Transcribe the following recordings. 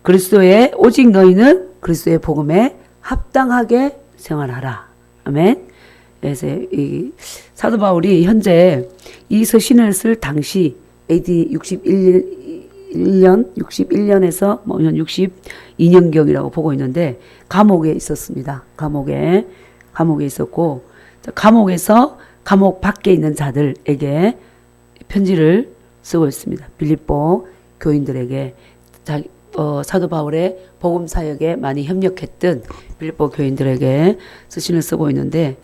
그리스도의 오직 너희는 그리스도의 복음에 합당하게 생활하라. 아멘. 그래서 이 사도 바울이 현재 이 서신을 쓸 당시 AD 61년에서 뭐 62년경이라고 보고 있는데 감옥에 있었습니다. 감옥에 있었고 감옥에서 감옥 밖에 있는 자들에게 편지를 쓰고 있습니다. 빌립보 교인들에게 사도 바울의 복음 사역에 많이 협력했던 빌립보 교인들에게 서신을 쓰고 있는데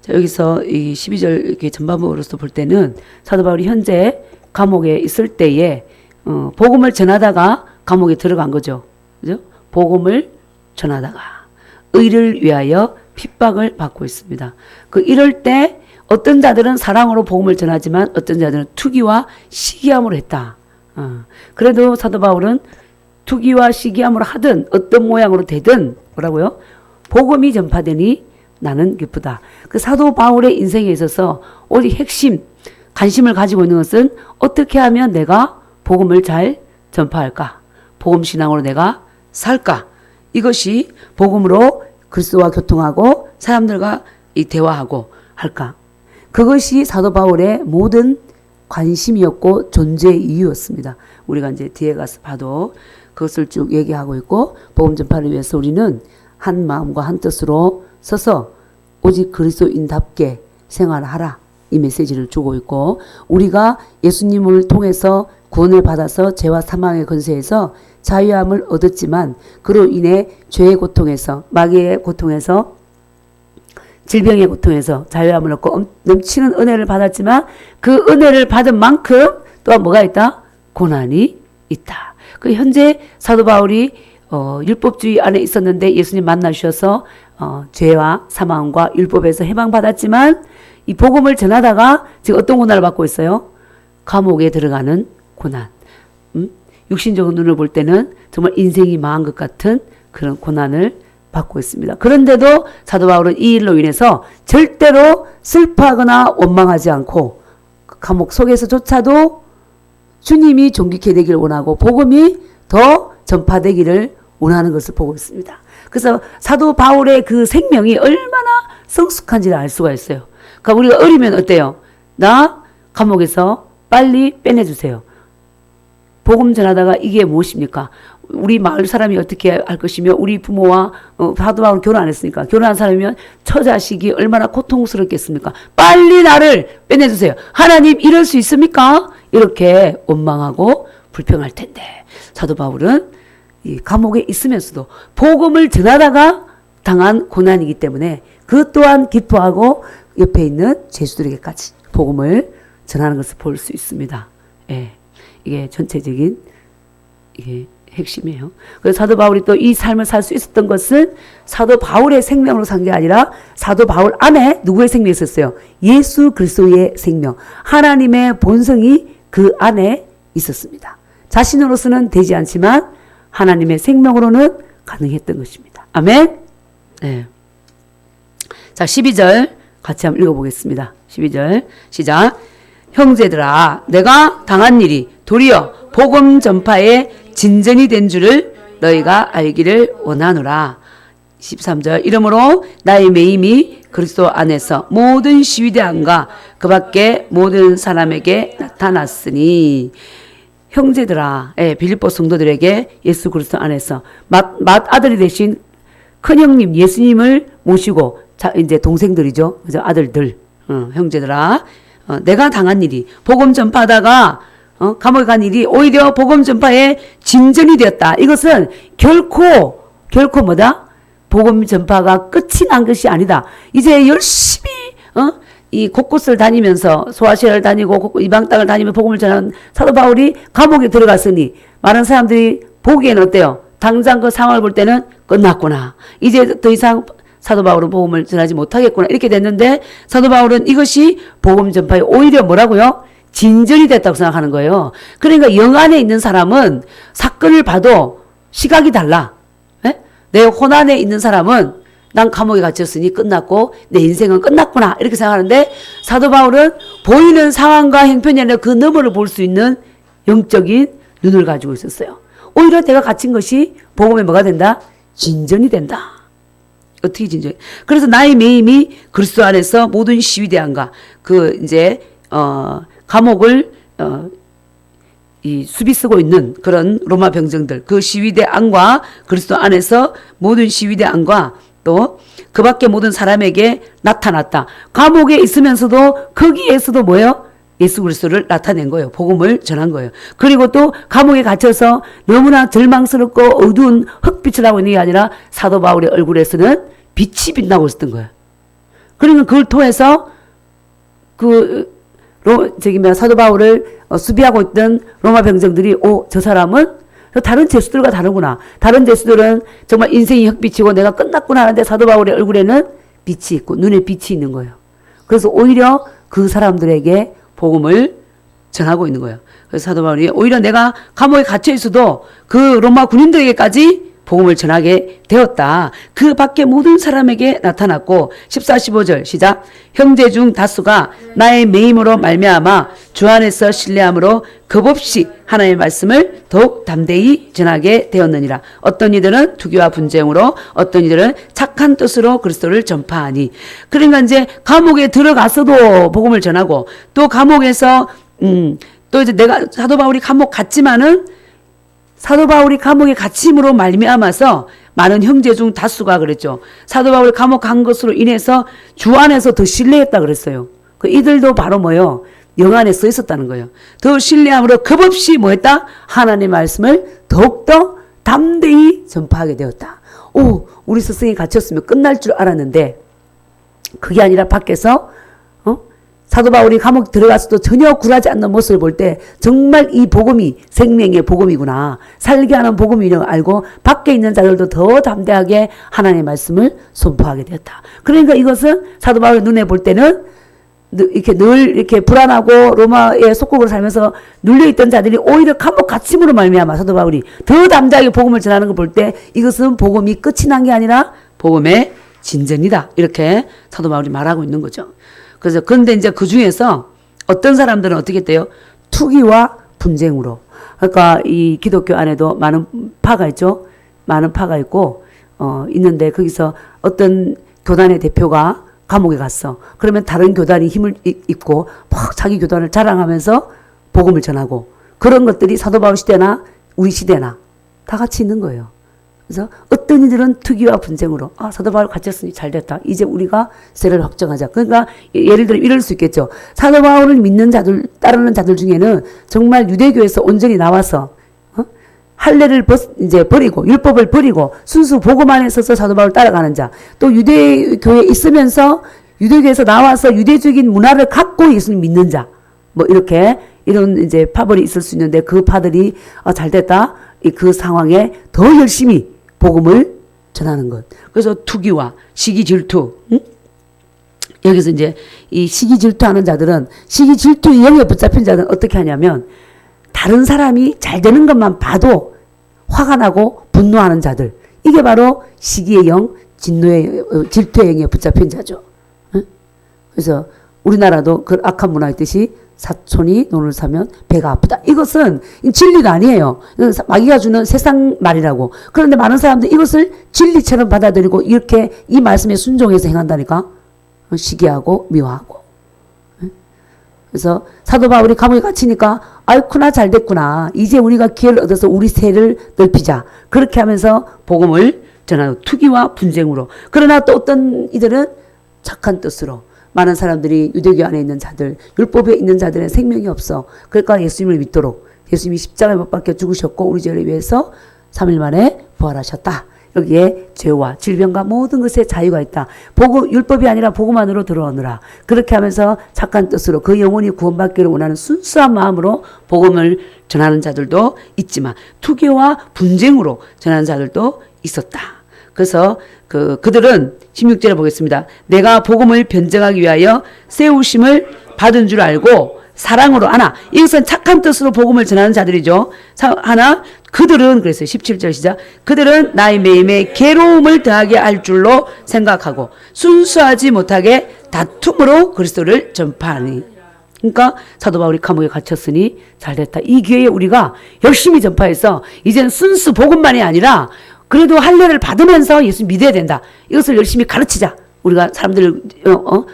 여기서 이 12절 이렇게 전반부로서 볼 때는 사도 바울이 현재 감옥에 있을 때에 복음을 전하다가 감옥에 들어간 거죠. 그죠? 복음을 전하다가 의를 위하여 핍박을 받고 있습니다. 이럴 때 어떤 자들은 사랑으로 복음을 전하지만 어떤 자들은 투기와 시기함으로 했다. 그래도 사도 바울은 투기와 시기함으로 하든 어떤 모양으로 되든 뭐라고요? 복음이 전파되니 나는 기쁘다. 사도 바울의 인생에 있어서 오직 핵심 관심을 가지고 있는 것은 어떻게 하면 내가 복음을 잘 전파할까? 복음 신앙으로 내가 살까? 이것이 복음으로 그리스도와 교통하고 사람들과 대화하고 할까? 그것이 사도 바울의 모든 관심이었고 존재의 이유였습니다. 우리가 이제 뒤에 가서 봐도 그것을 쭉 얘기하고 있고 복음 전파를 위해서 우리는 한 마음과 한 뜻으로 서서 오직 그리스도인답게 생활하라. 이 메시지를 주고 있고 우리가 예수님을 통해서 구원을 받아서 죄와 사망의 권세에서 자유함을 얻었지만 그로 인해 죄의 고통에서 마귀의 고통에서 질병의 고통에서 자유함을 얻고 넘치는 은혜를 받았지만 그 은혜를 받은 만큼 또한 뭐가 있다? 고난이 있다. 현재 사도 바울이 율법주의 안에 있었는데 예수님 만나주셔서 죄와 사망과 율법에서 해방받았지만 이 복음을 전하다가 지금 어떤 고난을 받고 있어요? 감옥에 들어가는 고난. 육신적인 눈을 볼 때는 정말 인생이 망한 것 같은 그런 고난을 받고 있습니다. 그런데도 사도 바울은 이 일로 인해서 절대로 슬퍼하거나 원망하지 않고 감옥 속에서조차도 주님이 존귀케 되기를 원하고 복음이 더 전파되기를 원하는 것을 보고 있습니다. 그래서 사도 바울의 그 생명이 얼마나 성숙한지를 알 수가 있어요. 그러니까 우리가 어리면 어때요? 나 감옥에서 빨리 빼내주세요. 복음 전하다가 이게 무엇입니까? 우리 마을 사람이 어떻게 할 것이며 우리 부모와 사도 바울은 결혼 안 했으니까 결혼한 사람이면 처자식이 얼마나 고통스럽겠습니까? 빨리 나를 빼내주세요. 하나님 이럴 수 있습니까? 이렇게 원망하고 불평할 텐데 사도 바울은 이 감옥에 있으면서도 복음을 전하다가 당한 고난이기 때문에 그 또한 기뻐하고 옆에 있는 제수들에게까지 복음을 전하는 것을 볼 수 있습니다. 예, 이게 전체적인 이게 핵심이에요. 그래서 사도 바울이 또 이 삶을 살 수 있었던 것은 사도 바울의 생명으로 산 게 아니라 사도 바울 안에 누구의 생명이 있었어요? 예수 그리스도의 생명, 하나님의 본성이 그 안에 있었습니다. 자신으로서는 되지 않지만 하나님의 생명으로는 가능했던 것입니다. 아멘. 네. 자, 12절 같이 한번 읽어보겠습니다. 12절 시작. 형제들아, 내가 당한 일이 도리어 복음 전파에 진전이 된 줄을 너희가 알기를 원하노라. 13절 이러므로 나의 매임이 그리스도 안에서 모든 시위대안과 그 밖에 모든 사람에게 나타났으니 형제들아, 빌립보 성도들에게 예수 그리스도 안에서 맏아들이 되신 큰형님 예수님을 모시고 이제 동생들이죠. 그죠? 아들들, 형제들아, 내가 당한 일이 복음 전파하다가 감옥에 간 일이 오히려 복음 전파에 진전이 되었다. 이것은 결코 뭐다? 복음 전파가 끝이 난 것이 아니다. 이제 열심히 이 곳곳을 다니면서 소아시아를 다니고 이방 땅을 다니며 복음을 전하는 사도 바울이 감옥에 들어갔으니 많은 사람들이 보기에는 어때요? 당장 그 상황을 볼 때는 끝났구나. 이제 더 이상 사도 바울은 복음을 전하지 못하겠구나. 이렇게 됐는데 사도 바울은 이것이 복음 전파에 오히려 뭐라고요? 진전이 됐다고 생각하는 거예요. 그러니까 영 안에 있는 사람은 사건을 봐도 시각이 달라. 에? 내 혼안에 있는 사람은 난 감옥에 갇혔으니 끝났고 내 인생은 끝났구나 이렇게 생각하는데 사도 바울은 보이는 상황과 형편이 아니라 그 너머를 볼 수 있는 영적인 눈을 가지고 있었어요. 오히려 내가 갇힌 것이 복음에 뭐가 된다? 진전이 된다. 어떻게 진전? 그래서 나의 매임이 그리스도 안에서 모든 시위대안과 감옥을 이 수비 쓰고 있는 그런 로마 병정들, 그 시위대 안과 그리스도 안에서 모든 시위대 안과 또 그 밖에 모든 사람에게 나타났다. 감옥에 있으면서도 거기에서도 뭐예요? 예수 그리스도를 나타낸 거예요. 복음을 전한 거예요. 그리고 또 감옥에 갇혀서 너무나 절망스럽고 어두운 흑빛을 하고 있는 게 아니라 사도 바울의 얼굴에서는 빛이 빛나고 있었던 거예요. 그러니까 그걸 통해서 사도 바울을 수비하고 있던 로마 병정들이 저 사람은 다른 죄수들과 다르구나. 다른 죄수들은 정말 인생이 흑빛이고 내가 끝났구나 하는데 사도 바울의 얼굴에는 빛이 있고 눈에 빛이 있는 거예요. 그래서 오히려 그 사람들에게 복음을 전하고 있는 거예요. 그래서 사도 바울이 오히려 내가 감옥에 갇혀 있어도 그 로마 군인들에게까지 복음을 전하게 되었다. 그 밖에 모든 사람에게 나타났고 14, 15절 시작. 형제 중 다수가 나의 매임으로 말미암아 주 안에서 신뢰함으로 겁없이 하나님의 말씀을 더욱 담대히 전하게 되었느니라. 어떤 이들은 투기와 분쟁으로 어떤 이들은 착한 뜻으로 그리스도를 전파하니. 그러니까 이제 감옥에 들어가서도 복음을 전하고 또 감옥에서 또 이제 내가 사도 바울이 감옥 갔지만은 사도 바울이 감옥에 갇힘으로 말미암아서 많은 형제 중 다수가 그랬죠. 사도 바울이 감옥 간 것으로 인해서 주 안에서 더 신뢰했다 그랬어요. 이들도 바로 뭐요? 영 안에 써 있었다는 거예요. 더 신뢰함으로 겁없이 뭐했다? 하나님의 말씀을 더욱더 담대히 전파하게 되었다. 우리 스승이 갇혔으면 끝날 줄 알았는데 그게 아니라 밖에서 사도 바울이 감옥 들어가서도 전혀 굴하지 않는 모습을 볼 때 정말 이 복음이 생명의 복음이구나. 살게 하는 복음이라고 알고 밖에 있는 자들도 더 담대하게 하나님의 말씀을 선포하게 되었다. 그러니까 이것은 사도 바울의 눈에 볼 때는 늘 이렇게 불안하고 로마의 속국으로 살면서 눌려있던 자들이 오히려 감옥 갇힘으로 말미암아 사도 바울이 더 담대하게 복음을 전하는 걸 볼 때 이것은 복음이 끝이 난 게 아니라 복음의 진전이다. 이렇게 사도 바울이 말하고 있는 거죠. 그래서 그런데 이제 그 중에서 어떤 사람들은 어떻게 했대요? 투기와 분쟁으로. 그러니까 이 기독교 안에도 많은 파가 있죠. 많은 파가 있고 있는데 거기서 어떤 교단의 대표가 감옥에 갔어. 그러면 다른 교단이 힘을 입고 막 자기 교단을 자랑하면서 복음을 전하고 그런 것들이 사도 바울 시대나 우리 시대나 다 같이 있는 거예요. 그래서 어떤 이들은 투기와 분쟁으로 사도 바울 갇혔으니 잘 됐다. 이제 우리가 세를 확정하자. 그러니까 예를 들어 이럴 수 있겠죠. 사도 바울을 믿는 자들, 따르는 자들 중에는 정말 유대교에서 온전히 나와서 할례를 이제 버리고 율법을 버리고 순수 복음 안에 서서 사도 바울 따라가는 자. 또 유대교에 있으면서 유대교에서 나와서 유대적인 문화를 갖고 예수님 믿는 자. 뭐 이렇게 이런 이제 파벌이 있을 수 있는데 그 파들이 잘 됐다. 그 상황에 더 열심히 복음을 전하는 것. 그래서 투기와 시기 질투. 여기서 이제 이 시기 질투하는 자들은 시기 질투의 영에 붙잡힌 자들은 어떻게 하냐면 다른 사람이 잘 되는 것만 봐도 화가 나고 분노하는 자들. 이게 바로 시기의 영, 질투의 영에 붙잡힌 자죠. 그래서 우리나라도 그 악한 문화 있듯이 사촌이 논을 사면 배가 아프다. 이것은 진리가 아니에요. 마귀가 주는 세상 말이라고. 그런데 많은 사람들이 이것을 진리처럼 받아들이고 이렇게 이 말씀에 순종해서 행한다니까. 시기하고 미워하고. 그래서 사도 바울이 감옥에 갇히니까 아이쿠나 잘 됐구나. 이제 우리가 기회를 얻어서 우리 세를 넓히자. 그렇게 하면서 복음을 전하고 투기와 분쟁으로. 그러나 또 어떤 이들은 착한 뜻으로. 많은 사람들이 유대교 안에 있는 자들, 율법에 있는 자들은 생명이 없어. 그러니까 예수님을 믿도록 예수님이 십자가에 못 박혀 죽으셨고 우리 죄를 위해서 3일 만에 부활하셨다. 여기에 죄와 질병과 모든 것에 자유가 있다. 율법이 아니라 복음 안으로 들어오느라. 그렇게 하면서 착한 뜻으로 그 영혼이 구원받기를 원하는 순수한 마음으로 복음을 전하는 자들도 있지만 투기와 분쟁으로 전하는 자들도 있었다. 그래서 그들은 16절에 보겠습니다. 내가 복음을 변증하기 위하여 세우심을 받은 줄 알고 사랑으로 하나. 이것은 착한 뜻으로 복음을 전하는 자들이죠. 하나 그들은 그랬어요. 17절 시작. 그들은 나의 매임에 괴로움을 더하게 할 줄로 생각하고 순수하지 못하게 다툼으로 그리스도를 전파하니. 그러니까 사도 바울이 감옥에 갇혔으니 잘됐다. 이 기회에 우리가 열심히 전파해서 이제는 순수 복음만이 아니라 그래도 할례를 받으면서 예수 믿어야 된다. 이것을 열심히 가르치자. 우리가 사람들을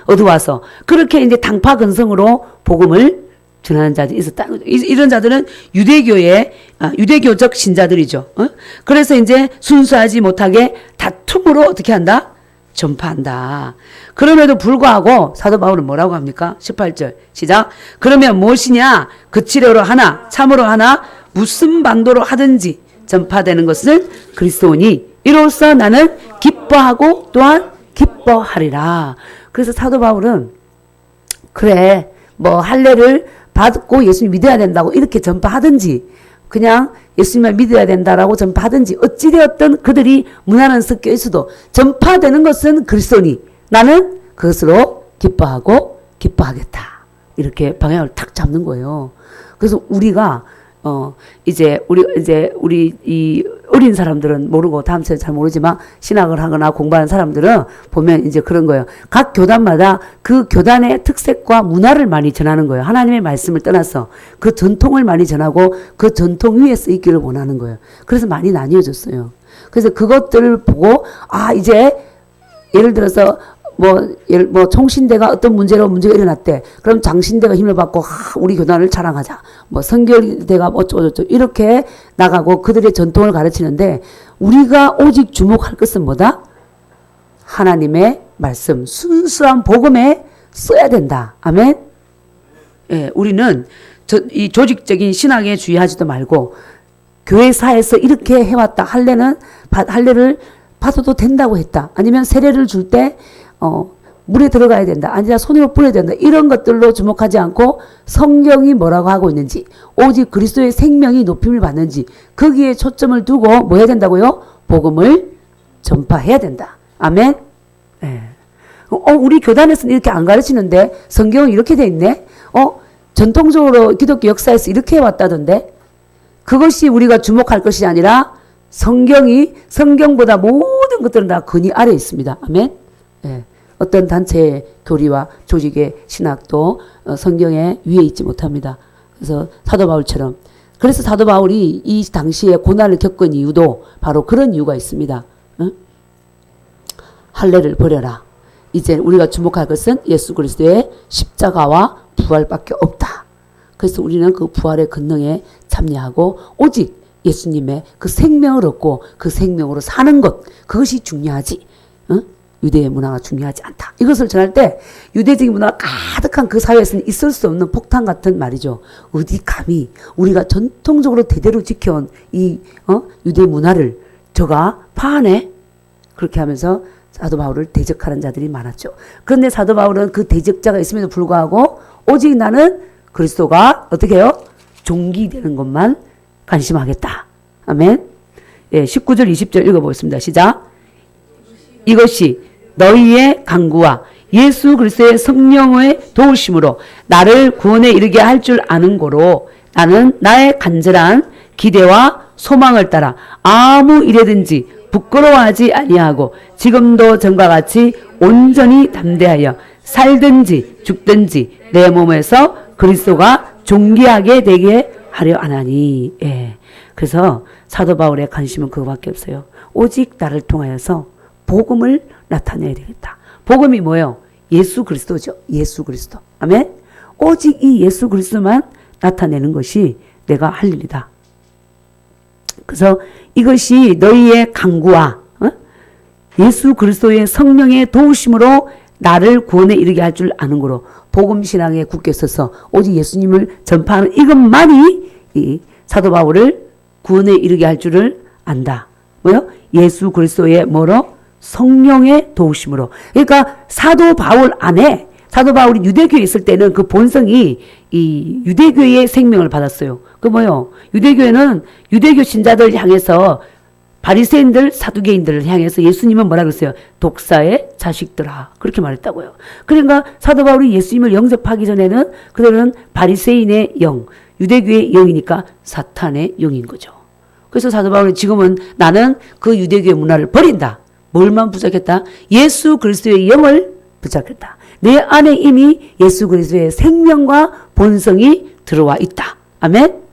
어두와서 그렇게 이제 당파 근성으로 복음을 전하는 자들이 있었다. 이런 자들은 유대교적 신자들이죠. 그래서 이제 순수하지 못하게 다툼으로 어떻게 한다? 전파한다. 그럼에도 불구하고 사도 바울은 뭐라고 합니까? 18절 시작. 그러면 무엇이냐? 그치려로 하나 참으로 하나 무슨 방도로 하든지 전파되는 것은 그리스도니 이로써 나는 기뻐하고 또한 기뻐하리라. 그래서 사도 바울은 그래 뭐 할례를 받고 예수님 믿어야 된다고 이렇게 전파하든지 그냥 예수님을 믿어야 된다라고 전파하든지 어찌되었든 그들이 문화는 섞여 있어도 전파되는 것은 그리스도니 나는 그것으로 기뻐하고 기뻐하겠다. 이렇게 방향을 탁 잡는 거예요. 그래서 우리가 우리 이 어린 사람들은 모르고 다음 세대 잘 모르지만 신학을 하거나 공부하는 사람들은 보면 이제 그런 거예요. 각 교단마다 그 교단의 특색과 문화를 많이 전하는 거예요. 하나님의 말씀을 떠나서 그 전통을 많이 전하고 그 전통 위에 쓰이기를 원하는 거예요. 그래서 많이 나뉘어졌어요. 그래서 그것들을 보고 이제 예를 들어서 총신대가 어떤 문제가 일어났대. 그럼 장신대가 힘을 받고, 우리 교단을 자랑하자. 성결대가 어쩌고저쩌고, 이렇게 나가고 그들의 전통을 가르치는데, 우리가 오직 주목할 것은 뭐다? 하나님의 말씀, 순수한 복음에 써야 된다. 아멘? 예, 우리는 이 조직적인 신앙에 주의하지도 말고, 교회사에서 이렇게 해왔다. 할례를 받아도 된다고 했다. 아니면 세례를 줄 때, 물에 들어가야 된다. 아니라 손으로 뿌려야 된다. 이런 것들로 주목하지 않고 성경이 뭐라고 하고 있는지 오직 그리스도의 생명이 높임을 받는지 거기에 초점을 두고 뭐 해야 된다고요? 복음을 전파해야 된다. 아멘. 네. 우리 교단에서는 이렇게 안 가르치는데 성경은 이렇게 돼 있네. 전통적으로 기독교 역사에서 이렇게 해왔다던데 그것이 우리가 주목할 것이 아니라 성경보다 모든 것들은 다 근위 아래 있습니다. 아멘. 네. 어떤 단체의 교리와 조직의 신학도 성경에 위에 있지 못합니다. 그래서 사도 바울처럼 그래서 사도 바울이 이 당시에 고난을 겪은 이유도 바로 그런 이유가 있습니다. 할례를 버려라. 이제 우리가 주목할 것은 예수 그리스도의 십자가와 부활밖에 없다. 그래서 우리는 그 부활의 권능에 참여하고 오직 예수님의 그 생명을 얻고 그 생명으로 사는 것 그것이 중요하지. 유대의 문화가 중요하지 않다. 이것을 전할 때 유대적인 문화가 가득한 그 사회에서는 있을 수 없는 폭탄 같은 말이죠. 어디 감히 우리가 전통적으로 대대로 지켜온 이 유대 문화를 저가 파하네. 그렇게 하면서 사도 바울을 대적하는 자들이 많았죠. 그런데 사도 바울은 그 대적자가 있음에도 불구하고 오직 나는 그리스도가 어떻게 해요? 종기되는 것만 관심하겠다. 아멘. 예, 19절 20절 읽어보겠습니다. 시작. 이것이 너희의 강구와 예수 그리스도의 성령의 도우심으로 나를 구원에 이르게 할 줄 아는 고로 나는 나의 간절한 기대와 소망을 따라 아무 일에든지 부끄러워하지 아니하고 지금도 전과 같이 온전히 담대하여 살든지 죽든지 내 몸에서 그리스도가 존귀하게 되게 하려 하나니. 예. 그래서 사도 바울의 관심은 그거밖에 없어요. 오직 나를 통하여서 복음을 나타내야 되겠다. 복음이 뭐예요? 예수 그리스도죠. 예수 그리스도. 아멘. 오직 이 예수 그리스도만 나타내는 것이 내가 할 일이다. 그래서 이것이 너희의 강구와 예수 그리스도의 성령의 도우심으로 나를 구원에 이르게 할 줄 아는 거로 복음 신앙에 굳게 서서 오직 예수님을 전파하는 이것만이 이 사도 바울을 구원에 이르게 할 줄을 안다. 뭐요? 예수 그리스도의 뭐로? 성령의 도우심으로. 그러니까 사도 바울 안에 사도 바울이 유대교에 있을 때는 그 본성이 이 유대교의 생명을 받았어요. 그 뭐요? 유대교회는 유대교 신자들 향해서 바리새인들, 사두개인들을 향해서 예수님은 뭐라 그랬어요? 독사의 자식들아. 그렇게 말했다고요. 그러니까 사도 바울이 예수님을 영접하기 전에는 그들은 바리새인의 영, 유대교의 영이니까 사탄의 영인 거죠. 그래서 사도 바울이 지금은 나는 그 유대교의 문화를 버린다. 뭘만 붙잡겠다? 예수 그리스도의 영을 붙잡겠다. 내 안에 이미 예수 그리스도의 생명과 본성이 들어와 있다. 아멘.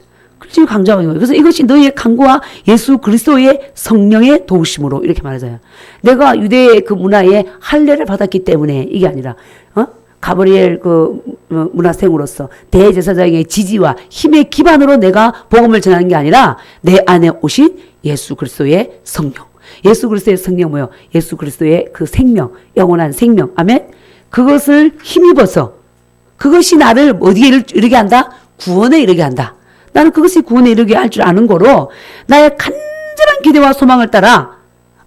지금 강조하고 있는 거예요. 그래서 이것이 너희의 강구와 예수 그리스도의 성령의 도우심으로 이렇게 말하잖아요. 내가 유대의 그 문화에 할례를 받았기 때문에 이게 아니라 가브리엘 그 문화생으로서 대제사장의 지지와 힘의 기반으로 내가 복음을 전하는 게 아니라 내 안에 오신 예수 그리스도의 성령. 예수 그리스도의 성령 뭐요? 예수 그리스도의 그 생명, 영원한 생명. 아멘. 그것을 힘입어서 그것이 나를 어디에 이르게 한다? 구원에 이르게 한다. 나는 그것이 구원에 이르게 할 줄 아는 거로 나의 간절한 기대와 소망을 따라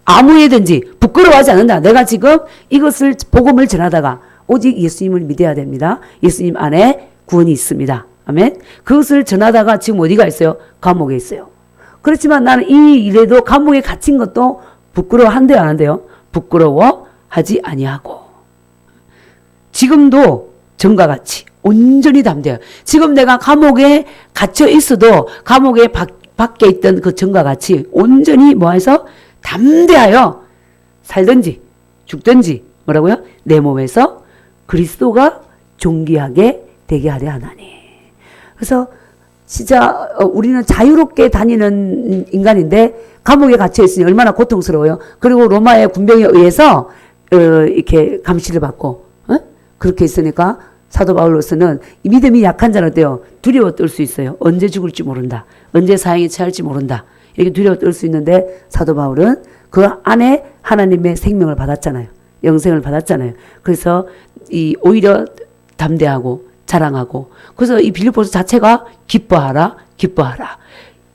아무 일든지 부끄러워하지 않는다. 내가 지금 이것을 복음을 전하다가 오직 예수님을 믿어야 됩니다. 예수님 안에 구원이 있습니다. 아멘. 그것을 전하다가 지금 어디가 있어요? 감옥에 있어요. 그렇지만 나는 이 일에도 감옥에 갇힌 것도 부끄러워한대요, 안 한대요? 부끄러워하지 아니하고 지금도 전과 같이 온전히 담대해요. 지금 내가 감옥에 갇혀 있어도 감옥에 밖에 있던 그 전과 같이 온전히 뭐해서 담대하여 살든지 죽든지 뭐라고요? 내 몸에서 그리스도가 존귀하게 되게 하려 하나니. 그래서 진짜 우리는 자유롭게 다니는 인간인데 감옥에 갇혀 있으니 얼마나 고통스러워요. 그리고 로마의 군병에 의해서 이렇게 감시를 받고 그렇게 있으니까 사도 바울로서는 믿음이 약한 자는 어때요? 두려워 떨 수 있어요. 언제 죽을지 모른다. 언제 사형에 처할지 모른다. 이렇게 두려워 떨 수 있는데 사도 바울은 그 안에 하나님의 생명을 받았잖아요. 영생을 받았잖아요. 그래서 오히려 담대하고 자랑하고 그래서 이 빌립보서 자체가 기뻐하라 기뻐하라.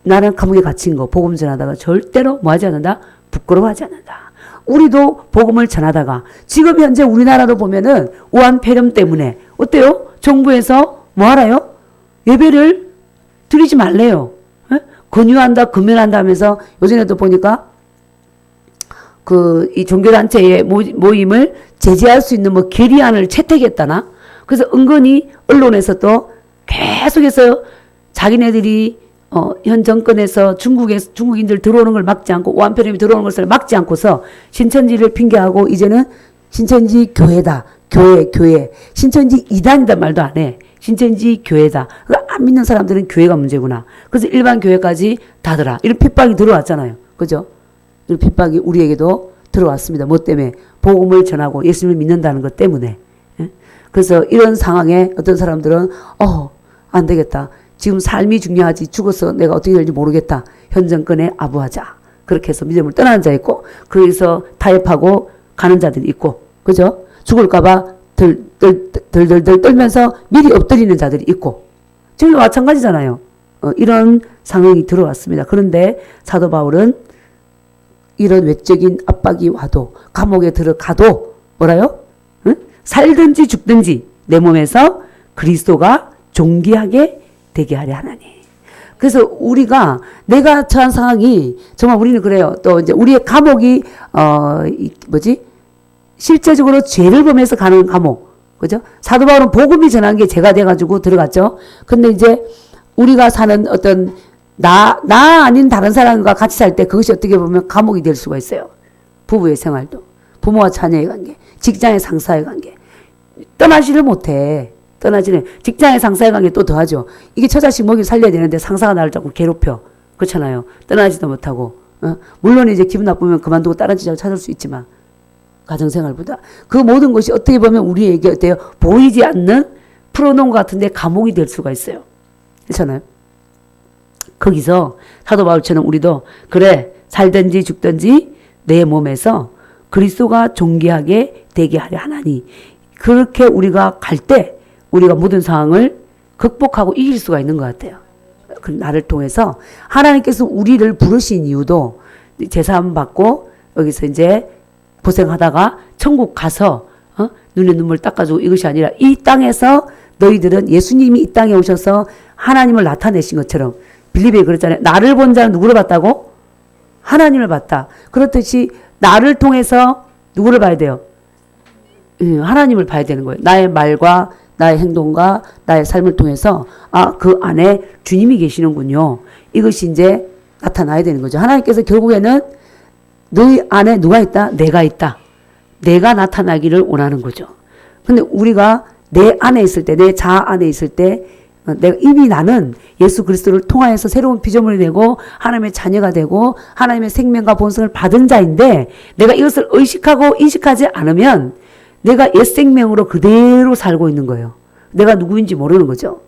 나는 감옥에 갇힌 거 복음 전하다가 절대로 뭐하지 않는다? 부끄러워하지 않는다. 우리도 복음을 전하다가 지금 현재 우리나라로 보면은 우한 폐렴 때문에 어때요? 정부에서 뭐 하라요? 예배를 드리지 말래요. 에? 권유한다, 금연한다 하면서 요즘에도 보니까 이 종교단체의 모임을 제재할 수 있는 뭐 결의안을 채택했다나? 그래서 은근히 언론에서 또 계속해서 자기네들이 현 정권에서 중국인들 들어오는 걸 막지 않고 우한폐렴이 들어오는 것을 막지 않고서 신천지를 핑계하고 이제는 신천지 교회다. 교회. 신천지 이단이다 말도 안 해. 신천지 교회다. 안 믿는 사람들은 교회가 문제구나. 그래서 일반 교회까지 닫으라. 이런 핍박이 들어왔잖아요. 그죠? 이런 핍박이 우리에게도 들어왔습니다. 뭐 때문에? 복음을 전하고 예수님을 믿는다는 것 때문에. 그래서 이런 상황에 어떤 사람들은 안 되겠다. 지금 삶이 중요하지 죽어서 내가 어떻게 될지 모르겠다. 현 정권에 아부하자. 그렇게 해서 믿음을 떠나는 자 있고 그래서 타협하고 가는 자들이 있고 그죠? 죽을까 봐 덜덜덜 떨면서 미리 엎드리는 자들이 있고 지금 마찬가지잖아요. 이런 상황이 들어왔습니다. 그런데 사도 바울은 이런 외적인 압박이 와도 감옥에 들어가도 뭐라요? 응? 살든지 죽든지 내 몸에서 그리스도가 존귀하게 되게 하려 하나니. 그래서 우리가 내가 처한 상황이 정말 우리는 그래요. 또 이제 우리의 감옥이 실제적으로 죄를 범해서 가는 감옥. 그죠? 사도 바울은 복음이 전한 게 죄가 돼가지고 들어갔죠. 근데 이제 우리가 사는 어떤 나 아닌 다른 사람과 같이 살 때 그것이 어떻게 보면 감옥이 될 수가 있어요. 부부의 생활도. 부모와 자녀의 관계. 직장의 상사의 관계. 떠나지를 못해. 직장의 상사의 관계 또 더하죠. 이게 처자식 먹이 살려야 되는데 상사가 나를 자꾸 괴롭혀. 그렇잖아요. 떠나지도 못하고. 물론 이제 기분 나쁘면 그만두고 다른 직장을 찾을 수 있지만 가정생활보다 그 모든 것이 어떻게 보면 우리에게 어때요? 보이지 않는 풀어놓은 것 같은데 감옥이 될 수가 있어요. 그렇잖아요. 거기서 사도 바울처럼 우리도 그래 살든지 죽든지 내 몸에서 그리스도가 존귀하게 되게 하려 하나니 그렇게 우리가 갈 때 우리가 모든 상황을 극복하고 이길 수가 있는 것 같아요. 그 나를 통해서 하나님께서 우리를 부르신 이유도 제사함 받고 여기서 이제 고생하다가 천국 가서 눈에 눈물 닦아주고 이것이 아니라 이 땅에서 너희들은 예수님이 이 땅에 오셔서 하나님을 나타내신 것처럼 빌립에 그랬잖아요. 나를 본 자는 누구를 봤다고? 하나님을 봤다. 그렇듯이 나를 통해서 누구를 봐야 돼요? 하나님을 봐야 되는 거예요. 나의 말과 나의 행동과 나의 삶을 통해서 그 안에 주님이 계시는군요. 이것이 이제 나타나야 되는 거죠. 하나님께서 결국에는 너희 안에 누가 있다? 내가 있다. 내가 나타나기를 원하는 거죠. 근데 우리가 내 안에 있을 때, 내 자아 안에 있을 때, 내가 이미 나는 예수 그리스도를 통하여서 새로운 피조물이 되고 하나님의 자녀가 되고 하나님의 생명과 본성을 받은 자인데, 내가 이것을 의식하고 인식하지 않으면 내가 옛 생명으로 그대로 살고 있는 거예요. 내가 누구인지 모르는 거죠.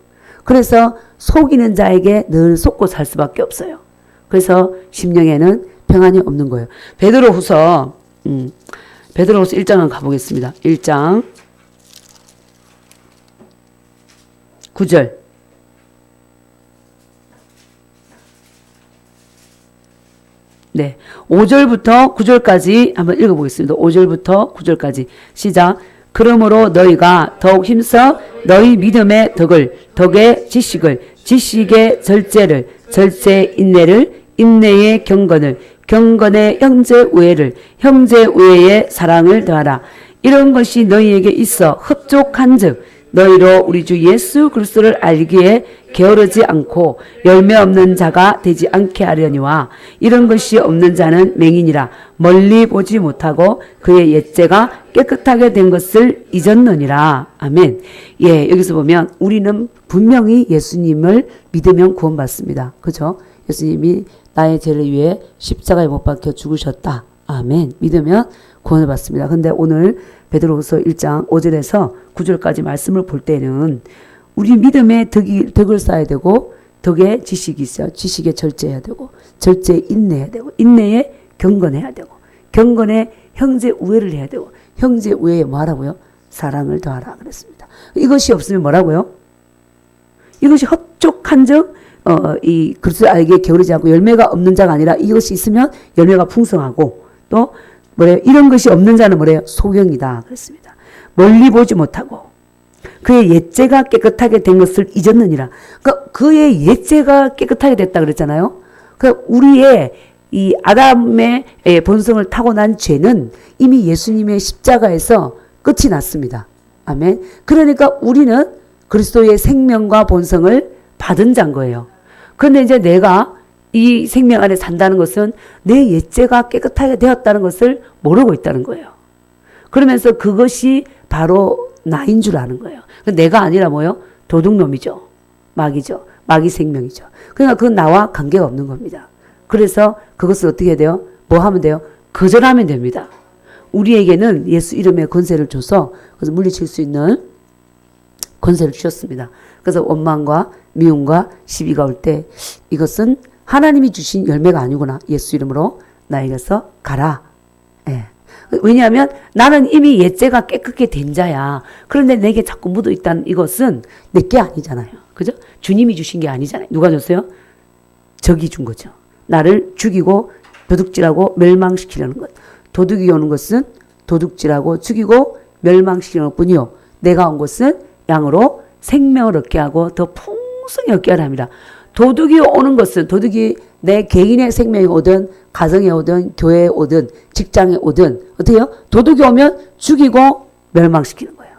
그래서 속이는 자에게 늘 속고 살 수밖에 없어요. 그래서 심령에는 평안이 없는 거예요. 베드로후서 1장을 가보겠습니다. 1장 9절. 네. 5절부터 9절까지 한번 읽어보겠습니다. 5절부터 9절까지. 시작. 그러므로 너희가 더욱 힘써 너희 믿음의 덕을, 덕의 지식을, 지식의 절제를, 절제의 인내를, 인내의 경건을, 경건의 형제 우애를, 형제 우애의 사랑을 더하라. 이런 것이 너희에게 있어 흡족한즉 너희로 우리 주 예수 그리스도를 알기에 게으르지 않고 열매 없는 자가 되지 않게 하려니와, 이런 것이 없는 자는 맹인이라 멀리 보지 못하고 그의 옛죄가 깨끗하게 된 것을 잊었느니라. 아멘. 예, 여기서 보면 우리는 분명히 예수님을 믿으면 구원받습니다. 그죠? 예수님이 나의 죄를 위해 십자가에 못 박혀 죽으셨다. 아멘. 믿으면 구원을 받습니다. 근데 오늘 베드로후서 1장 5절에서 9절까지 말씀을 볼 때는 우리 믿음에 덕을 쌓아야 되고, 덕에 지식이 있어요. 지식에 절제해야 되고, 절제에 인내해야 되고, 인내에 경건해야 되고, 경건에 형제 우애를 해야 되고, 형제 우애에 뭐 하라고요? 사랑을 더하라 그랬습니다. 이것이 없으면 뭐라고요? 이것이 흡족한즉 이 그리스도 알기에 게으르지 않고 열매가 없는 자가 아니라, 이것이 있으면 열매가 풍성하고, 또 뭐래요? 이런 것이 없는 자는 뭐래요? 소경이다 그랬습니다. 멀리 보지 못하고 그의 옛죄가 깨끗하게 된 것을 잊었느니라. 그러니까 그의 옛죄가 깨끗하게 됐다 그랬잖아요. 그러니까 우리의 이 아담의 본성을 타고난 죄는 이미 예수님의 십자가에서 끝이 났습니다. 아멘. 그러니까 우리는 그리스도의 생명과 본성을 받은 자인 거예요. 그런데 이제 내가 이 생명 안에 산다는 것은 내 옛죄가 깨끗하게 되었다는 것을 모르고 있다는 거예요. 그러면서 그것이 바로 나인 줄 아는 거예요. 내가 아니라 뭐요? 도둑놈이죠. 마귀죠. 마귀 생명이죠. 그러니까 그건 나와 관계가 없는 겁니다. 그래서 그것을 어떻게 해야 돼요? 뭐 하면 돼요? 거절하면 됩니다. 우리에게는 예수 이름의 권세를 줘서 그래서 물리칠 수 있는 권세를 주셨습니다. 그래서 원망과 미움과 시비가 올 때 이것은 하나님이 주신 열매가 아니구나. 예수 이름으로 나에게서 가라. 예. 왜냐하면 나는 이미 옛죄가 깨끗게 된 자야. 그런데 내게 자꾸 묻어 있다는 이것은 내게 아니잖아요. 그죠? 주님이 주신 게 아니잖아요. 누가 줬어요? 적이 준 거죠. 나를 죽이고 도둑질하고 멸망시키려는 것. 도둑이 오는 것은 도둑질하고 죽이고 멸망시키는 것뿐이요. 내가 온 것은 양으로 생명을 얻게 하고 더 풍성히 얻게 하려 합니다. 도둑이 오는 것은, 도둑이 내 개인의 생명에 오든 가정에 오든 교회에 오든 직장에 오든 어떻게 해요? 도둑이 오면 죽이고 멸망시키는 거예요.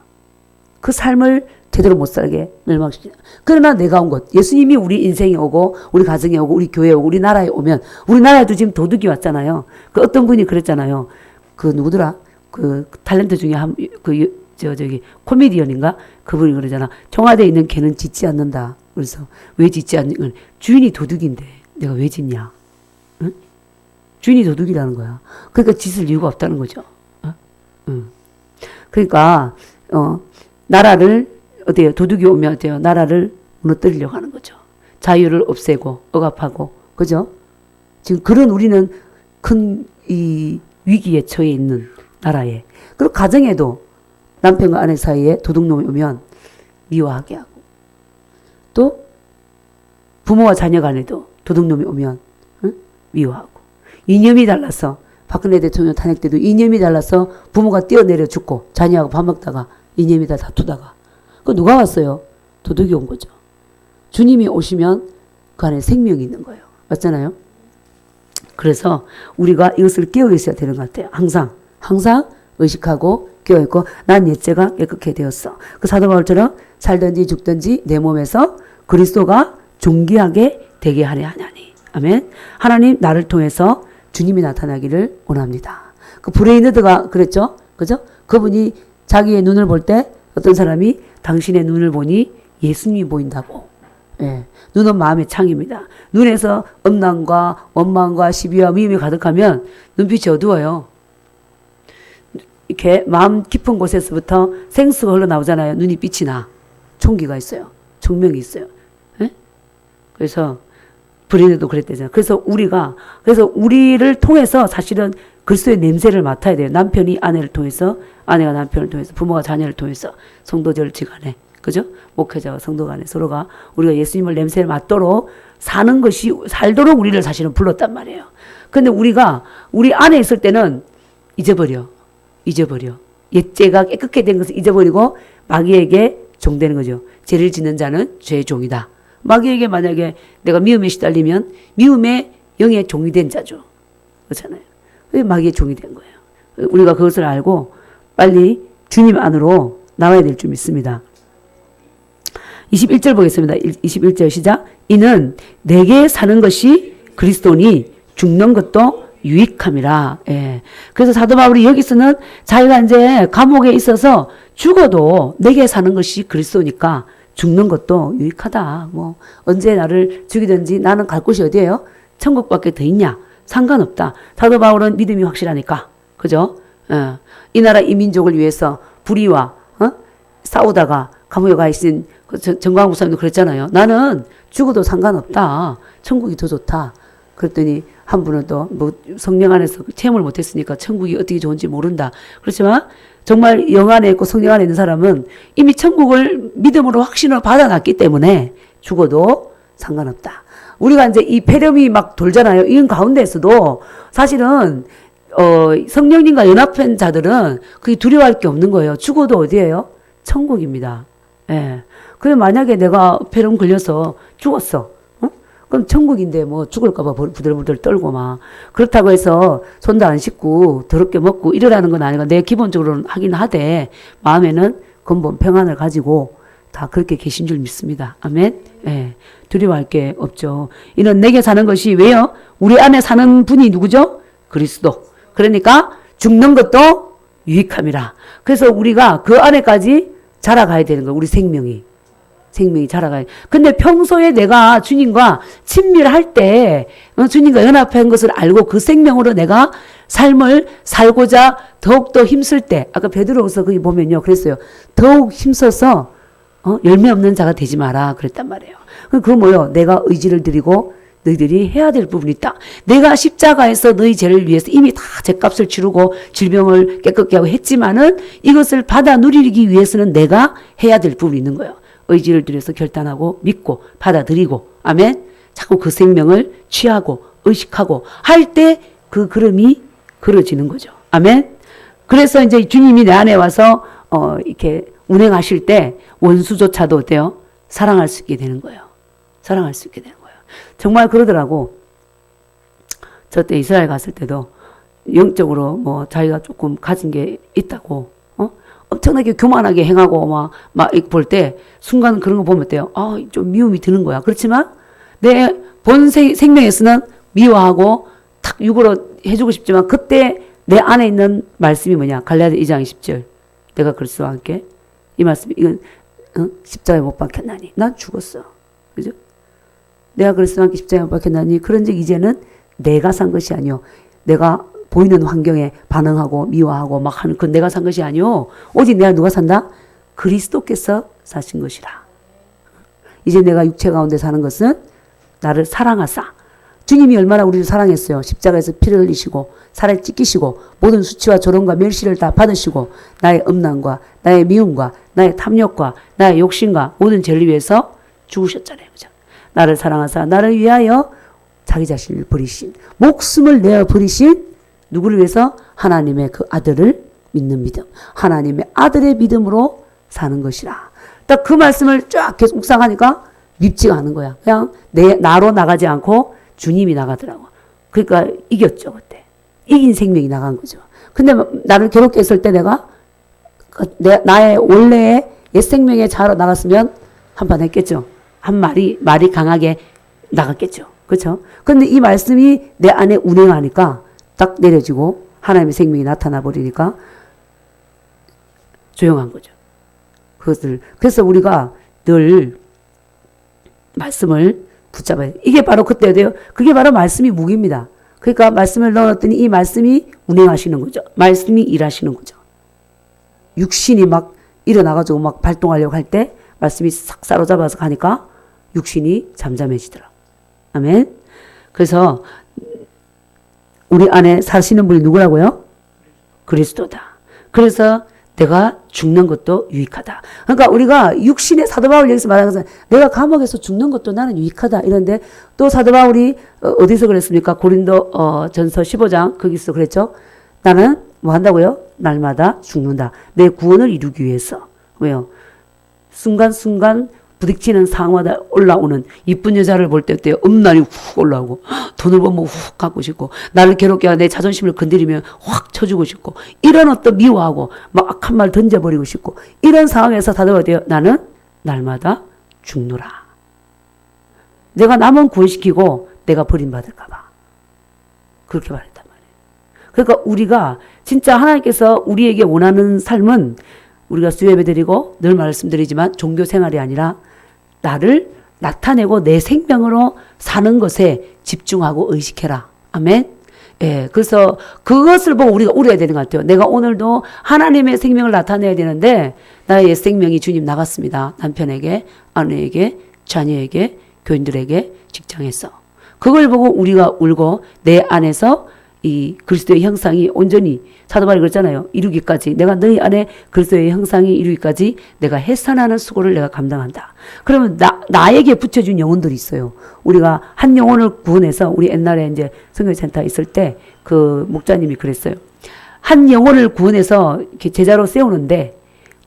그 삶을 제대로 못 살게 멸망시키는. 그러나 내가 온 것, 예수님이 우리 인생에 오고 우리 가정에 오고 우리 교회에 오고 우리 나라에 오면, 우리 나라에도 지금 도둑이 왔잖아요. 그 어떤 분이 그랬잖아요. 그 누구더라? 그 탤런트 중에 저기 코미디언인가? 그분이 그러잖아. 청와대에 있는 개는 짖지 않는다. 그래서 왜 짖지 않는? 주인이 도둑인데 내가 왜 짖냐? 응? 주인이 도둑이라는 거야. 그러니까 짖을 이유가 없다는 거죠. 응. 그러니까 나라를 어때요? 도둑이 오면 어때요? 나라를 무너뜨리려고 하는 거죠. 자유를 없애고 억압하고, 그죠? 지금 그런 우리는 큰 이 위기에 처해 있는 나라에, 그리고 가정에도 남편과 아내 사이에 도둑놈이 오면 미워하게 하고, 또 부모와 자녀 간에도 도둑놈이 오면 미워하고, 이념이 달라서 박근혜 대통령 탄핵 때도 이념이 달라서 부모가 뛰어내려 죽고 자녀하고 밥 먹다가 이념이 다 다투다가, 그 누가 왔어요? 도둑이 온 거죠. 주님이 오시면 그 안에 생명이 있는 거예요. 맞잖아요? 그래서 우리가 이것을 깨어 있어야 되는 것 같아요. 항상 의식하고 깨어있고, 난 옛죄가 깨끗게 되었어. 그 사도 바울처럼 살든지 죽든지 내 몸에서 그리스도가 존귀하게 되게 하려 하냐니. 아멘. 하나님 나를 통해서 주님이 나타나기를 원합니다. 그 브레이너드가 그랬죠. 그죠? 그분이 자기의 눈을 볼 때 어떤 사람이 당신의 눈을 보니 예수님이 보인다고. 예. 눈은 마음의 창입니다. 눈에서 엄난과 원망과 시비와 미움이 가득하면 눈빛이 어두워요. 이렇게 마음 깊은 곳에서부터 생수가 흘러나오잖아요. 눈이 빛이 나. 총기가 있어요. 총명이 있어요. 예? 그래서 브리네도 그랬대잖아요. 그래서 우리를 통해서 사실은 그리스도의 냄새를 맡아야 돼요. 남편이 아내를 통해서, 아내가 남편을 통해서, 부모가 자녀를 통해서, 성도들 지간에, 그죠? 목회자와 성도 간에 서로가 우리가 예수님을 냄새를 맡도록 살도록 우리를 사실은 불렀단 말이에요. 근데 우리가 우리 안에 있을 때는 잊어버려. 옛죄가 깨끗게 된 것을 잊어버리고 마귀에게 종되는 거죠. 죄를 짓는 자는 죄의 종이다. 마귀에게 만약에 내가 미움에 시달리면 미움의 영의 종이 된 자죠. 그렇잖아요. 마귀의 종이 된 거예요. 우리가 그것을 알고 빨리 주님 안으로 나와야 될 줄 믿습니다. 21절 보겠습니다. 21절 시작. 이는 내게 사는 것이 그리스도니 죽는 것도 유익함이라. 예. 그래서 사도 바울이 여기서는 자기가 이제 감옥에 있어서 죽어도 내게 사는 것이 그리스도니까 죽는 것도 유익하다. 뭐 언제 나를 죽이든지 나는 갈 곳이 어디예요? 천국밖에 더 있냐? 상관없다. 사도 바울은 믿음이 확실하니까. 그죠? 예. 이 나라 이 민족을 위해서 불의와 싸우다가 감옥에 가 있은 정광 목사님도 그랬잖아요. 나는 죽어도 상관없다. 천국이 더 좋다. 그랬더니 한 분은 또 뭐 성령 안에서 체험을 못했으니까 천국이 어떻게 좋은지 모른다. 그렇지만 정말 영 안에 있고 성령 안에 있는 사람은 이미 천국을 믿음으로 확신을 받아놨기 때문에 죽어도 상관없다. 우리가 이제 이 폐렴이 막 돌잖아요. 이런 가운데에서도 사실은 성령님과 연합한 자들은 그게 두려워할 게 없는 거예요. 죽어도 어디예요? 천국입니다. 예. 그래 만약에 내가 폐렴 걸려서 죽었어. 그럼 천국인데 뭐 죽을까봐 부들부들 떨고 막 그렇다고 해서 손도 안 씻고 더럽게 먹고 이러라는 건 아니고 내 기본적으로는 하긴 하되 마음에는 근본 평안을 가지고 다 그렇게 계신 줄 믿습니다. 아멘. 예. 두려워할 게 없죠. 이는 내게 사는 것이 왜요? 우리 안에 사는 분이 누구죠? 그리스도. 그러니까 죽는 것도 유익함이라. 그래서 우리가 그 안에까지 자라가야 되는 거예요. 우리 생명이 자라가야. 근데 평소에 내가 주님과 친밀할 때 주님과 연합한 것을 알고 그 생명으로 내가 삶을 살고자 더욱더 힘쓸 때 아까 베드로후서 거기 보면요. 그랬어요. 더욱 힘써서 열매 없는 자가 되지 마라 그랬단 말이에요. 그거 뭐요? 내가 의지를 드리고 너희들이 해야 될 부분이 있다. 내가 십자가에서 너희 죄를 위해서 이미 다 죄값을 치르고 질병을 깨끗게 하고 했지만은 이것을 받아 누리기 위해서는 내가 해야 될 부분이 있는 거예요. 의지를 들여서 결단하고 믿고 받아들이고 아멘. 자꾸 그 생명을 취하고 의식하고 할 때 그 걸음이 걸어지는 거죠. 아멘. 그래서 이제 주님이 내 안에 와서 이렇게 운행하실 때 원수조차도 어때요? 사랑할 수 있게 되는 거예요. 사랑할 수 있게 되는 거예요. 정말 그러더라고. 저 때 이스라엘 갔을 때도 영적으로 뭐 자기가 조금 가진 게 있다고 엄청나게 교만하게 행하고 막 볼 때 순간 그런 거 보면 어때요? 좀 미움이 드는 거야. 그렇지만 내 본 생명에서는 미워하고 탁 육으로 해주고 싶지만 그때 내 안에 있는 말씀이 뭐냐? 갈라디아 2장 20절. 내가 그리스도와 함께 이 말씀 이건 십자가에 못 박혔나니 난 죽었어. 그죠? 내가 그리스도와 함께 십자가에 못 박혔나니 그런즉 이제는 내가 산 것이 아니요. 내가 보이는 환경에 반응하고 미워하고 막 하는 그 내가 산 것이 아니요. 오직 내가 누가 산다? 그리스도께서 사신 것이라. 이제 내가 육체 가운데 사는 것은 나를 사랑하사. 주님이 얼마나 우리를 사랑했어요. 십자가에서 피를 흘리시고 살을 찢기시고 모든 수치와 조롱과 멸시를 다 받으시고 나의 음란과 나의 미움과 나의 탐욕과 나의 욕심과 모든 죄를 위해서 죽으셨잖아요. 그죠? 나를 사랑하사 나를 위하여 자기 자신을 버리신 목숨을 내어 버리신 누구를 위해서? 하나님의 그 아들을 믿는 믿음. 하나님의 아들의 믿음으로 사는 것이라. 딱 그 말씀을 쫙 계속 묵상하니까 밉지가 않은 거야. 그냥 나로 나가지 않고 주님이 나가더라고. 그러니까 이겼죠, 그때. 이긴 생명이 나간 거죠. 근데 나를 괴롭게 했을 때 내가 나의 원래의 옛 생명의 자로 나갔으면 한판 했겠죠. 말이 강하게 나갔겠죠. 그렇죠? 근데 이 말씀이 내 안에 운행하니까 딱 내려지고 하나님의 생명이 나타나 버리니까 조용한 거죠. 그래서 우리가 늘 말씀을 붙잡아야 돼요. 이게 바로 그때야 돼요. 그게 바로 말씀이 무기입니다. 그러니까 말씀을 넣어놨더니 이 말씀이 운행하시는 거죠. 말씀이 일하시는 거죠. 육신이 막 일어나가지고 막 발동하려고 할 때 말씀이 싹 사로잡아서 가니까 육신이 잠잠해지더라. 아멘. 그래서 우리 안에 사시는 분이 누구라고요? 그리스도다. 그래서 내가 죽는 것도 유익하다. 그러니까 우리가 육신의 사도 바울 여기서 말하는 것은 내가 감옥에서 죽는 것도 나는 유익하다. 이런데 또 사도 바울이 어디서 그랬습니까? 고린도 전서 15장 거기서 그랬죠. 나는 뭐 한다고요? 날마다 죽는다. 내 구원을 이루기 위해서. 왜요? 순간순간 부딪히는 상황마다 올라오는 이쁜 여자를 볼 때 어때요? 음란이 훅 올라오고 돈을 보면 훅 갖고 싶고 나를 괴롭게 하고 내 자존심을 건드리면 확 쳐주고 싶고 이런 어떤 미워하고 막 악한 말 던져버리고 싶고 이런 상황에서 다들 어때요? 나는 날마다 죽노라. 내가 남은 구원시키고 내가 버림받을까 봐. 그렇게 말했단 말이에요. 그러니까 우리가 진짜 하나님께서 우리에게 원하는 삶은 우리가 수요예배드리고 늘 말씀드리지만 종교 생활이 아니라 나를 나타내고 내 생명으로 사는 것에 집중하고 의식해라. 아멘. 예, 그래서 그것을 보고 우리가 울어야 되는 것 같아요. 내가 오늘도 하나님의 생명을 나타내야 되는데 나의 옛 생명이 주님 나갔습니다. 남편에게, 아내에게, 자녀에게, 교인들에게, 직장에서. 그걸 보고 우리가 울고 내 안에서 이 그리스도의 형상이 온전히 사도 바울이 그랬잖아요. 이루기까지 내가 너희 안에 그리스도의 형상이 이루기까지 내가 해산하는 수고를 내가 감당한다. 그러면 나에게 붙여준 영혼들이 있어요. 우리가 한 영혼을 구원해서 우리 옛날에 이제 성교센터 있을 때 그 목자님이 그랬어요. 한 영혼을 구원해서 이렇게 제자로 세우는데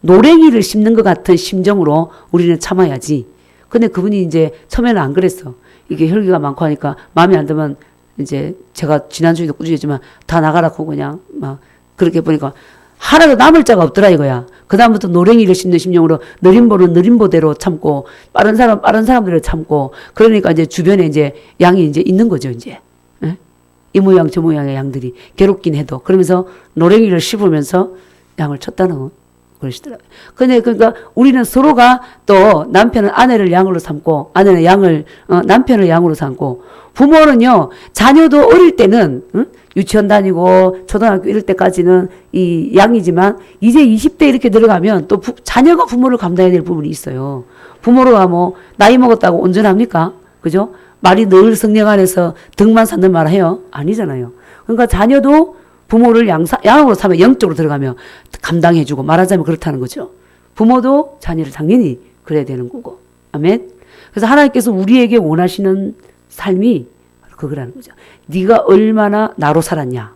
노랭이를 씹는 것 같은 심정으로 우리는 참아야지. 근데 그분이 이제 처음에는 안 그랬어. 이게 혈기가 많고 하니까 마음에 안 들면 이제 제가 지난주에도 꾸준히 했지만 다 나가라고 그냥 막 그렇게 보니까 하나도 남을 자가 없더라 이거야. 그다음부터 노랭이를 씹는 심령으로 느림보는 느림보대로 참고 빠른 사람들을 참고 그러니까 이제 주변에 이제 양이 이제 있는 거죠 이제. 예? 이 모양 저 모양의 양들이 괴롭긴 해도 그러면서 노랭이를 씹으면서 양을 쳤다는 그러시더라고요. 근데 그러니까 우리는 서로가 또 남편은 아내를 양으로 삼고 아내는 남편을 양으로 삼고 부모는요 자녀도 어릴 때는 유치원 다니고 초등학교 이럴 때까지는 이 양이지만 이제 20대 이렇게 들어가면 또 자녀가 부모를 감당해야 될 부분이 있어요. 부모가 뭐 나이 먹었다고 온전합니까? 그죠? 말이 늘 성령 안에서 덕만 산는 말 해요? 아니잖아요. 그러니까 자녀도 부모를 양으로 삼아 영적으로 들어가면 감당해주고 말하자면 그렇다는 거죠. 부모도 자녀를 당연히 그래야 되는 거고. 아멘. 그래서 하나님께서 우리에게 원하시는 삶이 그거라는 거죠. 네가 얼마나 나로 살았냐.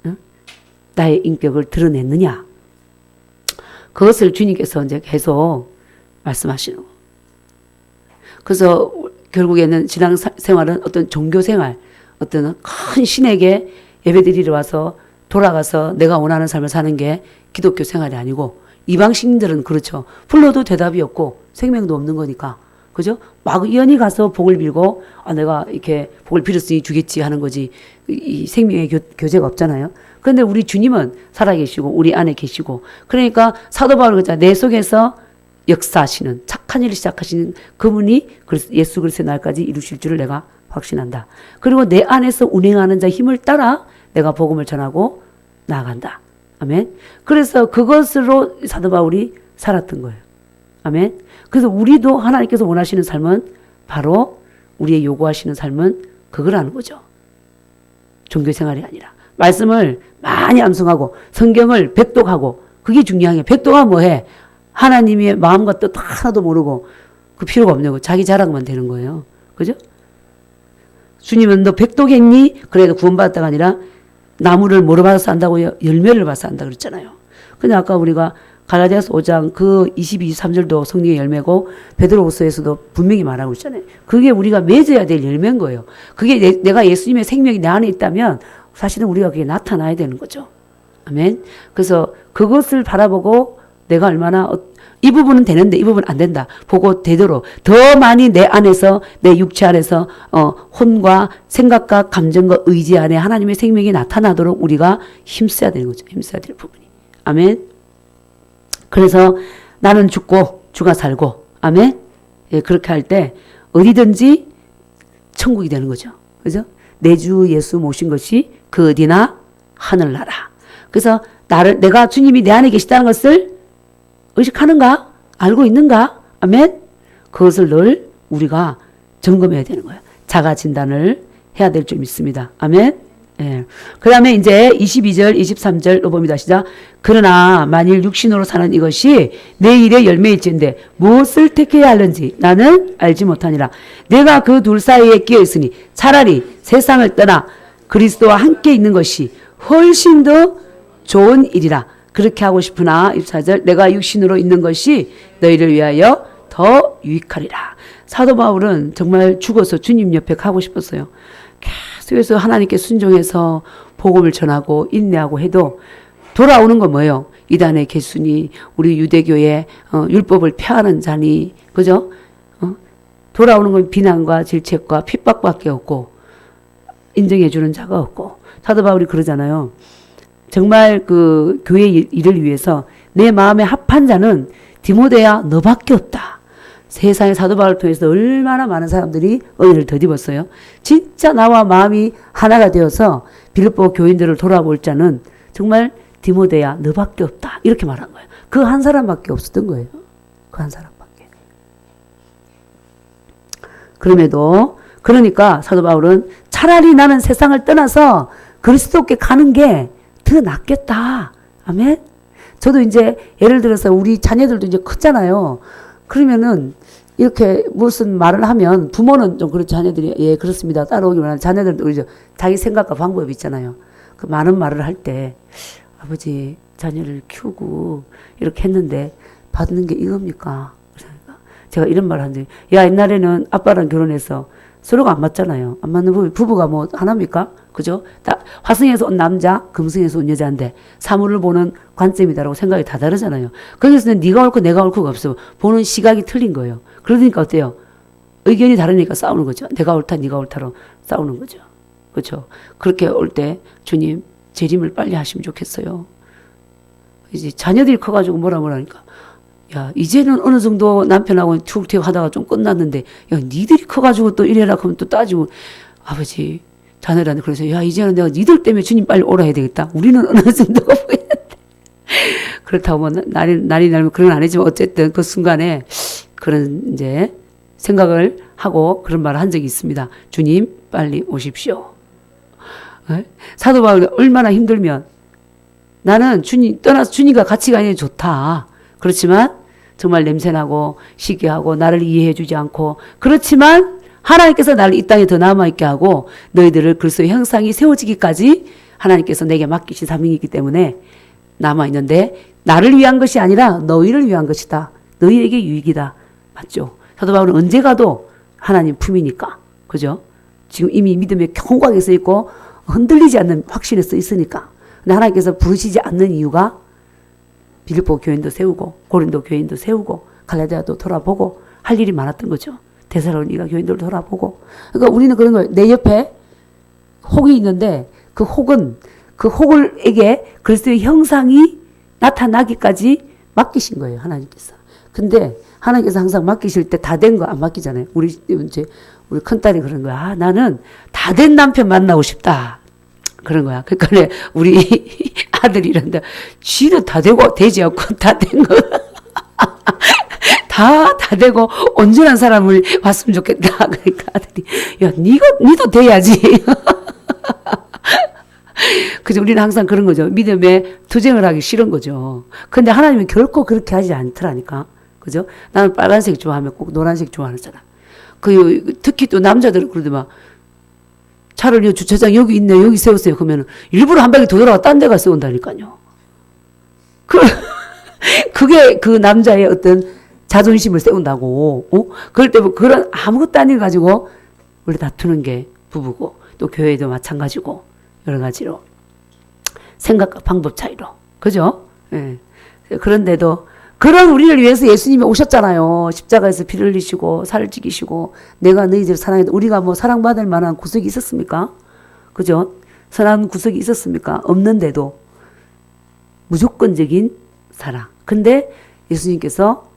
응? 나의 인격을 드러냈느냐. 그것을 주님께서 이제 계속 말씀하시는 거. 그래서 결국에는 신앙생활은 어떤 종교생활, 어떤 큰 신에게 예배드리러 와서 돌아가서 내가 원하는 삶을 사는 게 기독교 생활이 아니고 이방신들은 그렇죠. 불러도 대답이 없고 생명도 없는 거니까. 그죠? 막연히 가서 복을 빌고 내가 이렇게 복을 빌었으니 주겠지 하는 거지 이 생명의 교제가 없잖아요. 그런데 우리 주님은 살아계시고 우리 안에 계시고 그러니까 사도 바울은 그랬잖아요. 내 속에서 역사하시는 착한 일을 시작하시는 그분이 예수 그리스도의 날까지 이루실 줄을 내가 확신한다. 그리고 내 안에서 운행하는 자 힘을 따라 내가 복음을 전하고 나아간다. 아멘. 그래서 그것으로 사도 바울이 살았던 거예요. 아멘. 그래서 우리도 하나님께서 원하시는 삶은 바로 우리의 요구하시는 삶은 그거라는 거죠. 종교생활이 아니라 말씀을 많이 암송하고 성경을 백독하고 그게 중요한 게 백독하면 뭐해? 하나님의 마음과 뜻 하나도 모르고 그 필요가 없는 거 자기 자랑만 되는 거예요. 그죠? 주님은 너 백독했니? 그래도 구원받았다가 아니라 나무를 뭐로 받아서 안다고요? 열매를 받아서 안다 그랬잖아요. 근데 아까 우리가 갈라디아서 5장 그 22, 23절도 성령의 열매고 베드로후서에서도 분명히 말하고 있잖아요. 그게 우리가 맺어야 될 열매인 거예요. 그게 내가 예수님의 생명이 내 안에 있다면 사실은 우리가 그게 나타나야 되는 거죠. 아멘. 그래서 그것을 바라보고 내가 얼마나 이 부분은 되는데 이 부분은 안 된다. 보고 되도록 더 많이 내 안에서 내 육체 안에서 혼과 생각과 감정과 의지 안에 하나님의 생명이 나타나도록 우리가 힘써야 되는 거죠. 힘써야 될 부분이. 아멘. 그래서 나는 죽고 주가 살고, 아멘. 예, 그렇게 할 때 어디든지 천국이 되는 거죠. 그죠? 내 주 예수 모신 것이 그 어디나 하늘나라. 그래서 내가 주님이 내 안에 계시다는 것을 의식하는가? 알고 있는가? 아멘. 그것을 늘 우리가 점검해야 되는 거예요. 자가 진단을 해야 될 줄 믿습니다. 아멘. 예. 그 다음에 이제 22절, 23절로 봅니다. 시작. 그러나 만일 육신으로 사는 이것이 내일의 열매일진데 무엇을 택해야 하는지 나는 알지 못하니라. 내가 그 둘 사이에 끼어 있으니 차라리 세상을 떠나 그리스도와 함께 있는 것이 훨씬 더 좋은 일이라. 그렇게 하고 싶으나 24절 내가 육신으로 있는 것이 너희를 위하여 더 유익하리라. 사도 바울은 정말 죽어서 주님 옆에 가고 싶었어요. 계속해서 하나님께 순종해서 복음을 전하고 인내하고 해도 돌아오는 건 뭐예요? 이단의 개순이 우리 유대교의 율법을 폐하는 자니, 그죠? 돌아오는 건 비난과 질책과 핍박밖에 없고 인정해 주는 자가 없고. 사도 바울이 그러잖아요. 정말 그 교회 일을 위해서 내 마음에 합한 자는 디모데야 너밖에 없다. 세상의 사도 바울을 통해서 얼마나 많은 사람들이 은혜를 덧입었어요. 진짜 나와 마음이 하나가 되어서 빌립보 교인들을 돌아볼 자는 정말 디모데야 너밖에 없다. 이렇게 말한 거예요. 그 한 사람밖에 없었던 거예요. 그 한 사람밖에. 그럼에도 그러니까 사도 바울은 차라리 나는 세상을 떠나서 그리스도께 가는 게 더 낫겠다. 아멘. 저도 이제 예를 들어서 우리 자녀들도 이제 컸잖아요. 그러면은 이렇게 무슨 말을 하면 부모는 좀 그렇죠. 자녀들이 예 그렇습니다. 따라오기만 하는 자녀들도 그러죠. 자기 생각과 방법이 있잖아요. 그 많은 말을 할 때 아버지 자녀를 키우고 이렇게 했는데 받는 게 이겁니까? 그러니까 제가 이런 말을 하는데 야 옛날에는 아빠랑 결혼해서 서로가 안 맞잖아요. 안 맞는 부부가 뭐 하나입니까? 그죠? 화성에서 온 남자, 금성에서 온 여자인데 사물을 보는 관점이다라고 생각이 다 다르잖아요. 거기서는 네가 옳고 내가 옳고가 없어. 보는 시각이 틀린 거예요. 그러니까 어때요? 의견이 다르니까 싸우는 거죠. 내가 옳다, 네가 옳다로 싸우는 거죠. 그렇죠? 그렇게 올 때 주님 재림을 빨리 하시면 좋겠어요. 이제 자녀들이 커가지고 뭐라 하니까 야 이제는 어느 정도 남편하고 툭툭 하다가 좀 끝났는데 야 니들이 커가지고 또 이래라 하면 또 따지고 아버지 자녀들한테 그래서 야 이제는 내가 니들 때문에 주님 빨리 오라 해야 되겠다. 우리는 어느 정도가 보이는데 그렇다고 뭐 날이 날면 그런 건 아니지만 어쨌든 그 순간에 그런 이제 생각을 하고 그런 말을 한 적이 있습니다. 주님 빨리 오십시오. 사도 바울이 얼마나 힘들면 나는 떠나서 주님과 같이 가는 게 좋다. 그렇지만 정말 냄새나고 시기하고 나를 이해해 주지 않고 그렇지만 하나님께서 나를 이 땅에 더 남아있게 하고 너희들을 그리스도의 형상이 세워지기까지 하나님께서 내게 맡기신 사명이기 때문에 남아있는데 나를 위한 것이 아니라 너희를 위한 것이다. 너희에게 유익이다. 맞죠? 사도 바울은 언제 가도 하나님 품이니까. 그죠? 지금 이미 믿음의 경곽에 서 있고 흔들리지 않는 확신에 서 있으니까. 근데 하나님께서 부르시지 않는 이유가 빌립보 교인도 세우고 고린도 교인도 세우고 갈라디아도 돌아보고 할 일이 많았던 거죠. 데살로니가 교인들도 돌아보고. 그러니까 우리는 그런 거예요. 내 옆에 혹이 있는데 그 혹을에게 그리스도의 형상이 나타나기까지 맡기신 거예요. 하나님께서. 근데 하나님께서 항상 맡기실 때 다 된 거 안 맡기잖아요. 우리 큰딸이 그런 거야. 아, 나는 다 된 남편 만나고 싶다. 그런 거야. 그러니까 우리 아들이 이런다. 쥐는 다 되고 되지 않고 다 된 거. 다 되고 온전한 사람을 봤으면 좋겠다. 그러니까 아들이 야 니도 돼야지. 그죠? 우리는 항상 그런 거죠. 믿음에 투쟁을 하기 싫은 거죠. 근데 하나님은 결코 그렇게 하지 않더라니까. 그죠? 나는 빨간색 좋아하면 꼭 노란색 좋아하잖아. 특히 또 남자들은 그러더만 차를 주차장 여기 있네. 여기 세웠어요. 그러면 일부러 한 바퀴 더 돌아가 딴 데 가서 세운다니까요. 그게 그 남자의 어떤 자존심을 세운다고. 그럴 때 그런 아무것도 아닌 거 가지고 원래 다투는 게 부부고 또 교회도 마찬가지고 여러 가지로 생각과 방법 차이로. 그죠? 예. 그런데도 그런 우리를 위해서 예수님이 오셨잖아요. 십자가에서 피를 흘리시고 살을 찌기시고 내가 너희들을 사랑해도 우리가 뭐 사랑받을 만한 구석이 있었습니까? 그죠? 선한 구석이 있었습니까? 없는데도 무조건적인 사랑. 근데 예수님께서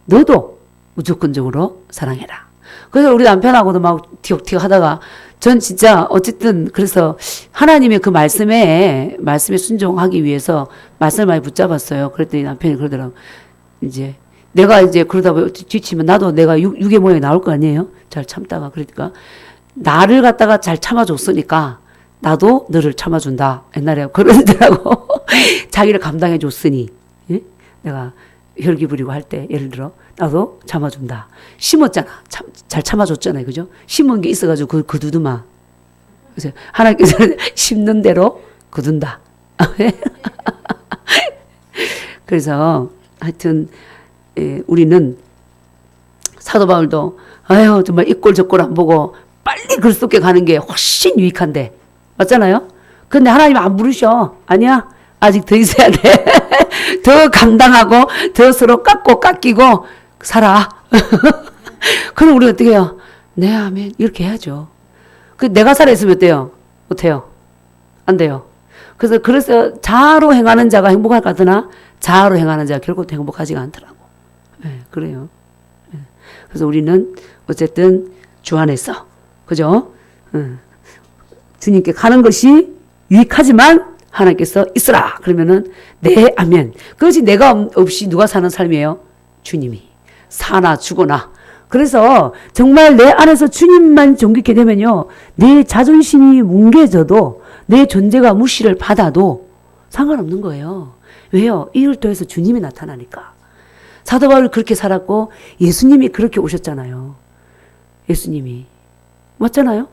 너도 무조건적으로 사랑해라. 그래서 우리 남편하고도 막 티격태격 하다가 전 진짜 어쨌든 그래서 하나님의 그 말씀에 순종하기 위해서 말씀을 많이 붙잡았어요. 그랬더니 남편이 그러더라고. 이제 내가 이제 그러다 보면 뒤치면 나도 내가 육의 모양이 나올 거 아니에요. 잘 참다가 그러니까 나를 갖다가 잘 참아줬으니까 나도 너를 참아준다. 옛날에 그러더라고. 자기를 감당해 줬으니 예? 내가 혈기 부리고 할 때 예를 들어 나도 참아준다. 심었잖아. 잘 참아줬잖아요. 그죠? 심은 게 있어가지고 그두두마. 그래서 하나님께서는 심는 대로 거둔다. 그래서 하여튼 우리는 사도 바울도 아유 정말 이 꼴 저 꼴 안 보고 빨리 글 쏟게 가는 게 훨씬 유익한데 맞잖아요? 근데 하나님 안 부르셔. 아니야. 아직 더 있어야 돼. 더 감당하고 더 서로 깎이고 살아. 그럼 우리 어떻게 해요? 네, 아멘. 이렇게 해야죠. 내가 살아있으면 어때요? 못해요. 안 돼요. 그래서 자아로 행하는 자가 행복할 것 같으나 자아로 행하는 자가 결국 행복하지가 않더라고. 네, 그래요. 네. 그래서 우리는 어쨌든 주 안에서 그죠? 주님께 가는 것이 유익하지만 하나님께서 있으라. 그러면은 네, 아멘. 그것이 내가 없이 누가 사는 삶이에요? 주님이. 사나 죽거나. 그래서 정말 내 안에서 주님만 존귀케 되면요. 내 자존심이 뭉개져도 내 존재가 무시를 받아도 상관없는 거예요. 왜요? 이를 통해서 주님이 나타나니까. 사도 바울이 그렇게 살았고 예수님이 그렇게 오셨잖아요. 예수님이. 맞잖아요?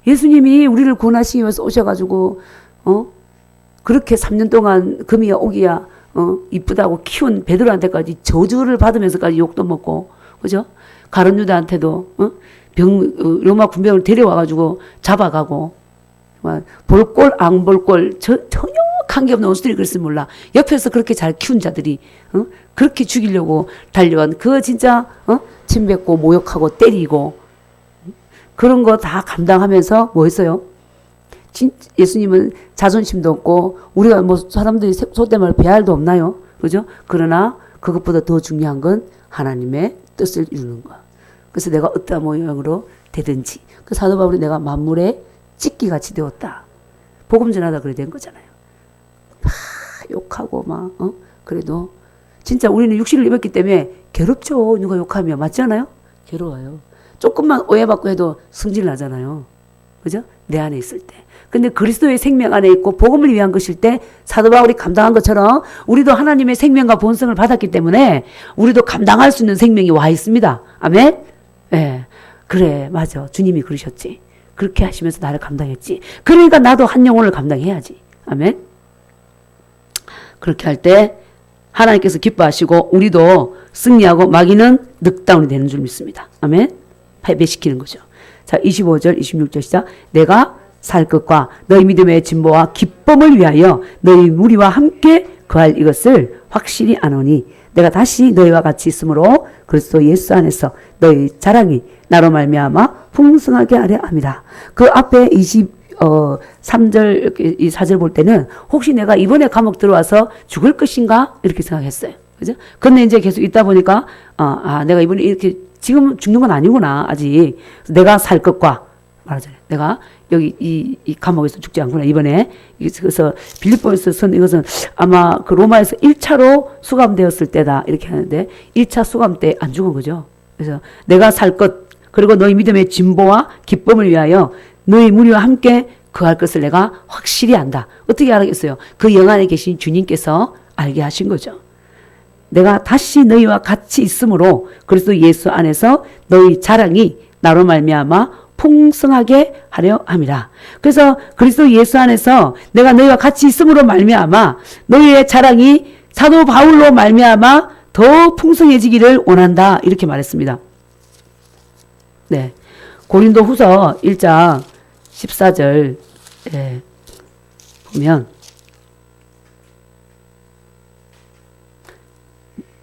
예수님이 우리를 구원하시기 위해서 오셔가지고 그렇게 3년 동안 금이야 오기야 이쁘다고 키운 베드로한테까지 저주를 받으면서까지 욕도 먹고 그죠? 가룟 유다한테도 로마 군병을 데려와가지고 잡아가고 볼꼴 안 볼꼴 전혀 관계없는 원수들이 그랬으면 몰라. 옆에서 그렇게 잘 키운 자들이 그렇게 죽이려고 달려간 그 진짜 침뱉고 모욕하고 때리고 그런 거 다 감당하면서 뭐 했어요? 예수님은 자존심도 없고 우리가 뭐 사람들이 속된 말 배알도 없나요? 그죠? 그러나 그것보다 더 중요한 건 하나님의 뜻을 이루는 거. 그래서 내가 어떠한 모양으로 되든지 그 사도 바울이 내가 만물의 찢기같이 되었다. 복음 전하다 그래 된 거잖아요. 욕하고 막 그래도 진짜 우리는 육신을 입었기 때문에 괴롭죠. 누가 욕하면 맞잖아요. 괴로워요. 조금만 오해받고 해도 승질 나잖아요. 그죠? 내 안에 있을 때. 근데 그리스도의 생명 안에 있고 복음을 위한 것일 때 사도 바울이 감당한 것처럼 우리도 하나님의 생명과 본성을 받았기 때문에 우리도 감당할 수 있는 생명이 와 있습니다. 아멘? 네. 그래, 맞아. 주님이 그러셨지. 그렇게 하시면서 나를 감당했지. 그러니까 나도 한 영혼을 감당해야지. 아멘? 그렇게 할 때 하나님께서 기뻐하시고 우리도 승리하고 마귀는 늑다운이 되는 줄 믿습니다. 아멘? 패배시키는 거죠. 자, 25절, 26절 시작. 내가 살 것과 너희 믿음의 진보와 기쁨을 위하여 너희 무리와 함께 거할 이것을 확실히 아노니 내가 다시 너희와 같이 있으므로 그리스도 예수 안에서 너희 자랑이 나로 말미암아 풍성하게 하려 합니다. 그 앞에 23절 이렇게 이 4절 볼 때는 혹시 내가 이번에 감옥 들어와서 죽을 것인가 이렇게 생각했어요. 그죠? 근데 이제 계속 있다 보니까 내가 이번에 이렇게 지금 죽는 건 아니구나 아직. 내가 살 것과 말하잖아요. 내가 여기 이 감옥에서 죽지 않구나 이번에. 그래서 빌립보에서 쓴 이것은 아마 그 로마에서 1차로 수감되었을 때다 이렇게 하는데 1차 수감 때 안 죽은 거죠. 그래서 내가 살 것 그리고 너희 믿음의 진보와 기쁨을 위하여 너희 무리와 함께 거할 것을 내가 확실히 안다. 어떻게 알겠어요? 그 영 안에 계신 주님께서 알게 하신 거죠. 내가 다시 너희와 같이 있으므로 그리스도 예수 안에서 너희 자랑이 나로 말미암아 풍성하게 하려 함이라. 그래서 그리스도 예수 안에서 내가 너희와 같이 있음으로 말미암아 너희의 자랑이 사도 바울로 말미암아 더 풍성해지기를 원한다. 이렇게 말했습니다. 네, 고린도 후서 1장 14절 보면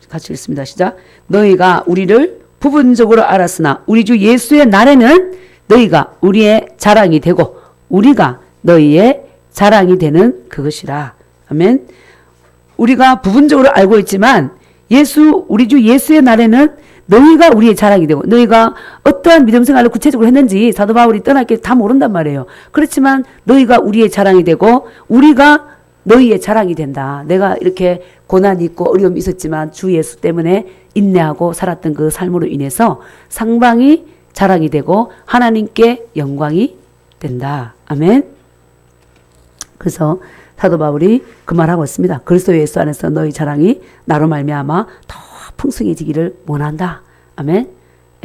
같이 읽습니다. 시작. 너희가 우리를 부분적으로 알았으나 우리 주 예수의 날에는 너희가 우리의 자랑이 되고 우리가 너희의 자랑이 되는 그것이라. 아멘. 우리가 부분적으로 알고 있지만 우리 주 예수의 날에는 너희가 우리의 자랑이 되고 너희가 어떠한 믿음 생활을 구체적으로 했는지 사도 바울이 떠날 게 다 모른단 말이에요. 그렇지만 너희가 우리의 자랑이 되고 우리가 너희의 자랑이 된다. 내가 이렇게 고난이 있고 어려움이 있었지만 주 예수 때문에 인내하고 살았던 그 삶으로 인해서 상방이 자랑이 되고 하나님께 영광이 된다. 아멘. 그래서 사도 바울이 그 말하고 있습니다. 그리스도 예수 안에서 너희 자랑이 나로 말미암아 더 풍성해지기를 원한다. 아멘.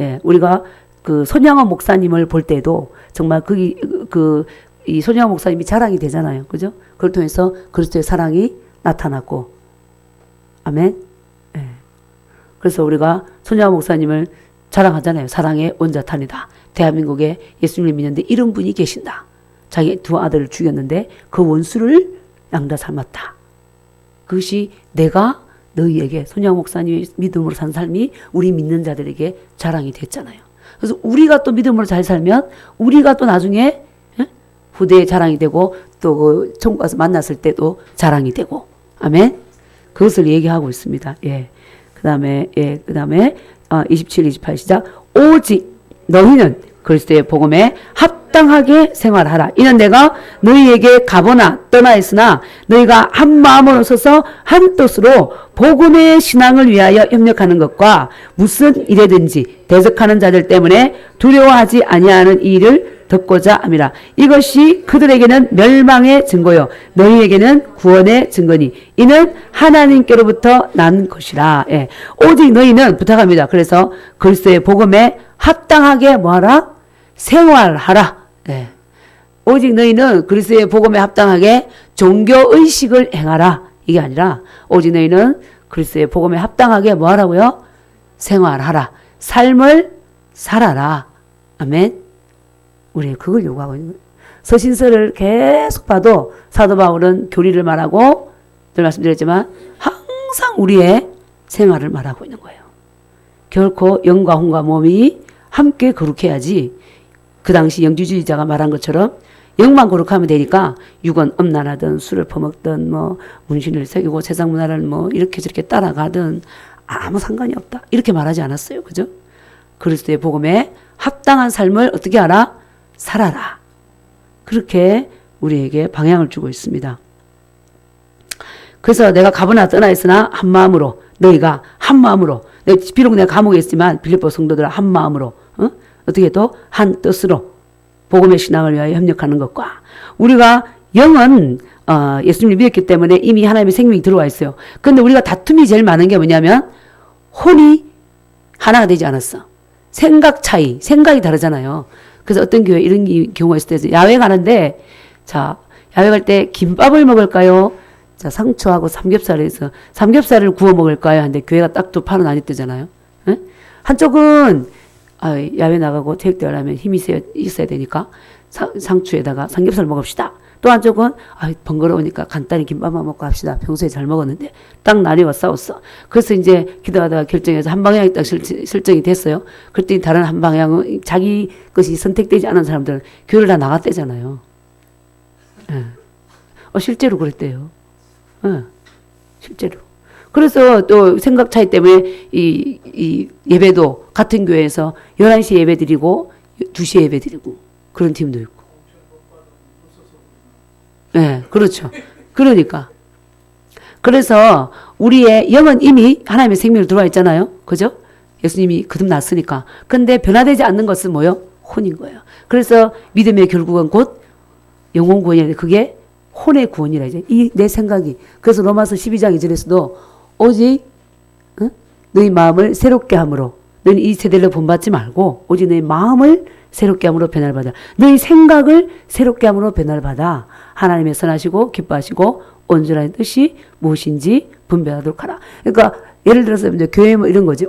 예, 우리가 그 손양원 목사님을 볼 때도 정말 이 손양원 목사님이 자랑이 되잖아요. 그죠? 그걸 통해서 그리스도의 사랑이 나타났고. 아멘. 예. 그래서 우리가 손양원 목사님을 자랑하잖아요. 사랑의 원자탄이다. 대한민국에 예수님을 믿는데 이런 분이 계신다. 자기 두 아들을 죽였는데 그 원수를 양다 삶았다. 그것이 내가 너희에게 손양원 목사님의 믿음으로 산 삶이 우리 믿는 자들에게 자랑이 됐잖아요. 그래서 우리가 또 믿음으로 잘 살면 우리가 또 나중에 후대에 자랑이 되고 또 천국 가서 만났을 때도 자랑이 되고. 아멘. 그것을 얘기하고 있습니다. 예. 그다음에 27, 28 시작. 오직 너희는 그리스도의 복음에 합당하게 생활하라. 이는 내가 너희에게 가보나 떠나 있으나 너희가 한 마음으로 서서 한 뜻으로 복음의 신앙을 위하여 협력하는 것과 무슨 일에든지 대적하는 자들 때문에 두려워하지 아니하는 이 일을 듣고자 함이라. 이것이 그들에게는 멸망의 증거요 너희에게는 구원의 증거니 이는 하나님께로부터 난 것이라. 예. 오직 너희는 부탁합니다. 그래서 그리스도의 복음에 합당하게 뭐하라? 생활하라. 예. 오직 너희는 그리스도의 복음에 합당하게 종교의식을 행하라. 이게 아니라 오직 너희는 그리스도의 복음에 합당하게 뭐하라고요? 생활하라. 삶을 살아라. 아멘. 우리 그걸 요구하고 있는 거예요. 서신서를 계속 봐도 사도 바울은 교리를 말하고 늘 말씀드렸지만 항상 우리의 생활을 말하고 있는 거예요. 결코 영과 혼과 몸이 함께 거룩해야지. 그 당시 영주주의자가 말한 것처럼 영만 거룩하면 되니까 육은 음란하든 술을 퍼먹든 뭐 문신을 새기고 세상 문화를 뭐 이렇게 저렇게 따라가든 아무 상관이 없다. 이렇게 말하지 않았어요. 그죠? 그리스도의 복음에 합당한 삶을 어떻게 하라? 살아라. 그렇게 우리에게 방향을 주고 있습니다. 그래서 내가 가보나 떠나 있으나 한 마음으로 너희가 한 마음으로 비록 내가 감옥에 있지만 빌립보 성도들 한 마음으로 어떻게 또 한 뜻으로 복음의 신앙을 위하여 협력하는 것과 우리가 영은 예수님을 믿었기 때문에 이미 하나님의 생명이 들어와 있어요. 그런데 우리가 다툼이 제일 많은 게 뭐냐면 혼이 하나가 되지 않았어. 생각 차이, 생각이 다르잖아요. 그래서 어떤 교회 이런 경우가 있을 때 야외 가는데 자 야외 갈 때 김밥을 먹을까요? 자 상추하고 삼겹살을 해서 삼겹살을 구워 먹을까요? 하는데 교회가 딱 두 판은 아니었잖아요. 한쪽은 야외 나가고 체육대회 하려면 힘이 있어야 되니까 상추에다가 삼겹살 먹읍시다. 또 한쪽은 번거로우니까 간단히 김밥만 먹고 합시다. 평소에 잘 먹었는데 딱 나뉘어 싸웠어. 그래서 이제 기도하다가 결정해서 한 방향이 딱 설정이 됐어요. 그랬더니 다른 한 방향은 자기 것이 선택되지 않은 사람들은 교회를 다 나갔대잖아요. 실제로 그랬대요. 실제로. 그래서 또 생각 차이 때문에 이 예배도 같은 교회에서 11시에 예배 드리고 2시에 예배 드리고 그런 팀도 있고. 네, 그렇죠. 그러니까. 그래서 우리의 영은 이미 하나님의 생명을 들어와 있잖아요. 그죠? 예수님이 거듭났으니까. 근데 변화되지 않는 것은 뭐요? 혼인 거예요. 그래서 믿음의 결국은 곧 영혼 구원이라는데 그게 혼의 구원이라 이제 내 생각이. 그래서 로마서 12장 2절에서도 오직 너희 마음을 새롭게 함으로 너희 이 세대를 본받지 말고 오직 너희 마음을 새롭게 함으로 변화를 받아. 너희 생각을 새롭게 함으로 변화를 받아. 하나님의 선하시고 기뻐하시고 온전한 뜻이 무엇인지 분별하도록 하라. 그러니까 예를 들어서 이제 교회 뭐 이런 거지.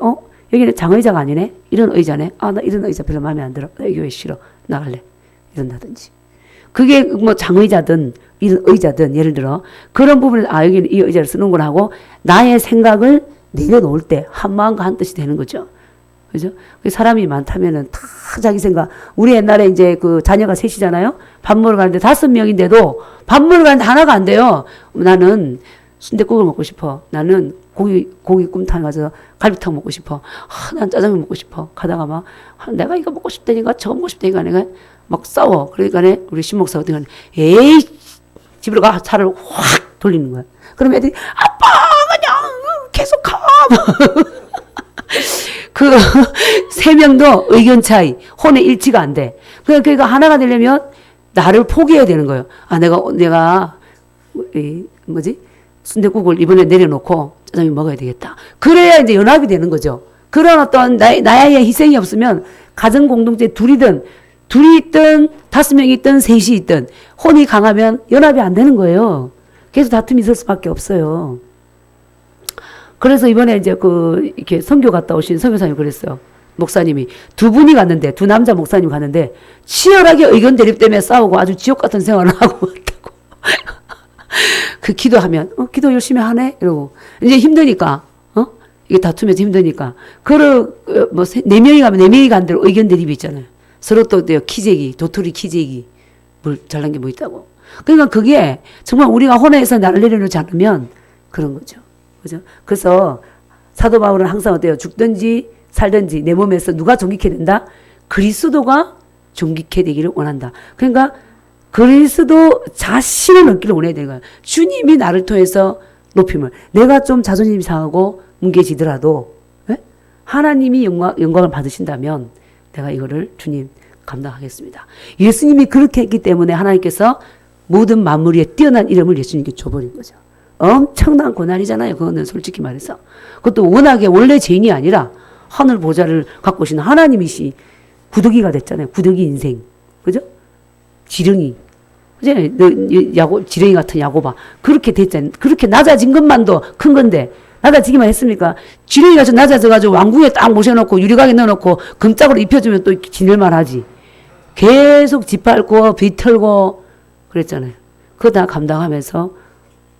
여기는 장의자가 아니네. 이런 의자네. 나 이런 의자 별로 마음에 안 들어. 나 이 교회 싫어. 나갈래. 이런다든지. 그게 뭐 장의자든 이런 의자든 예를 들어 그런 부분을 여기는 이 의자를 쓰는구나 하고 나의 생각을 내려놓을 때 한 마음과 한 뜻이 되는 거죠. 그죠? 사람이 많다면은 다 자기 생각. 우리 옛날에 이제 그 자녀가 셋이잖아요. 밥 먹으러 가는데 5명인데도 밥 먹으러 가는데 하나가 안 돼요. 나는 순댓국을 먹고 싶어. 나는 고기꿈탕 가서 갈비탕 먹고 싶어. 난 짜장면 먹고 싶어. 가다가 막 내가 이거 먹고 싶다니까 저거 먹고 싶다니까 내가 막 싸워. 그러니까 우리 신목사가 어떻게 하냐. 에이 집으로 가. 차를 확 돌리는 거야. 그럼 애들이 아빠 그냥 계속 가. 그 세 명도 의견 차이, 혼의 일치가 안 돼. 그러니까 하나가 되려면 나를 포기해야 되는 거예요. 아 내가 순댓국을 이번에 내려놓고 짜장면 먹어야 되겠다. 그래야 이제 연합이 되는 거죠. 그런 어떤 나의 희생이 없으면 가정 공동체 둘이 있든 5명이 있든 3이 있든 혼이 강하면 연합이 안 되는 거예요. 계속 다툼이 있을 수밖에 없어요. 그래서 이번에 이제 이렇게 선교 갔다 오신 선교사님이 그랬어요. 목사님이 두 분이 갔는데, 두 남자 목사님 갔는데, 치열하게 의견 대립 때문에 싸우고 아주 지옥 같은 생활을 하고 왔다고. 그 기도하면, 기도 열심히 하네? 이러고. 이제 힘드니까, 이게 다투면서 힘드니까. 네 명이 가면 네 명이 간 대로 의견 대립이 있잖아요. 서로 또 키재기, 도토리 키재기. 뭘 잘난 게 뭐 있다고. 그러니까 그게 정말 우리가 혼에서 나를 내려놓지 않으면 그런 거죠. 그죠? 그래서 사도 바울은 항상 어때요? 죽든지 살든지 내 몸에서 누가 존귀케 된다? 그리스도가 존귀케 되기를 원한다. 그러니까 그리스도 자신을 얻기를 원해야 되는 거예요. 주님이 나를 통해서 높임을. 내가 좀 자존심이 상하고 뭉개지더라도 하나님이 영광을 받으신다면 내가 이거를 주님 감당하겠습니다. 예수님이 그렇게 했기 때문에 하나님께서 모든 만물 위에 뛰어난 이름을 예수님께 줘버린 거죠. 엄청난 고난이잖아요. 그거는 솔직히 말해서. 그것도 워낙에 원래 죄인이 아니라 하늘 보좌를 갖고 오신 하나님이시 구더기가 됐잖아요. 구더기 인생. 그죠? 지렁이. 그죠? 지렁이 같은 야고바. 그렇게 됐잖아요. 그렇게 낮아진 것만도 큰 건데, 낮아지기만 했습니까? 지렁이가 좀 낮아져가지고 왕궁에 딱 모셔놓고 유리각에 넣어놓고 금짝으로 입혀주면 또 지낼만 하지. 계속 짓밟고 비틀고 그랬잖아요. 그거 다 감당하면서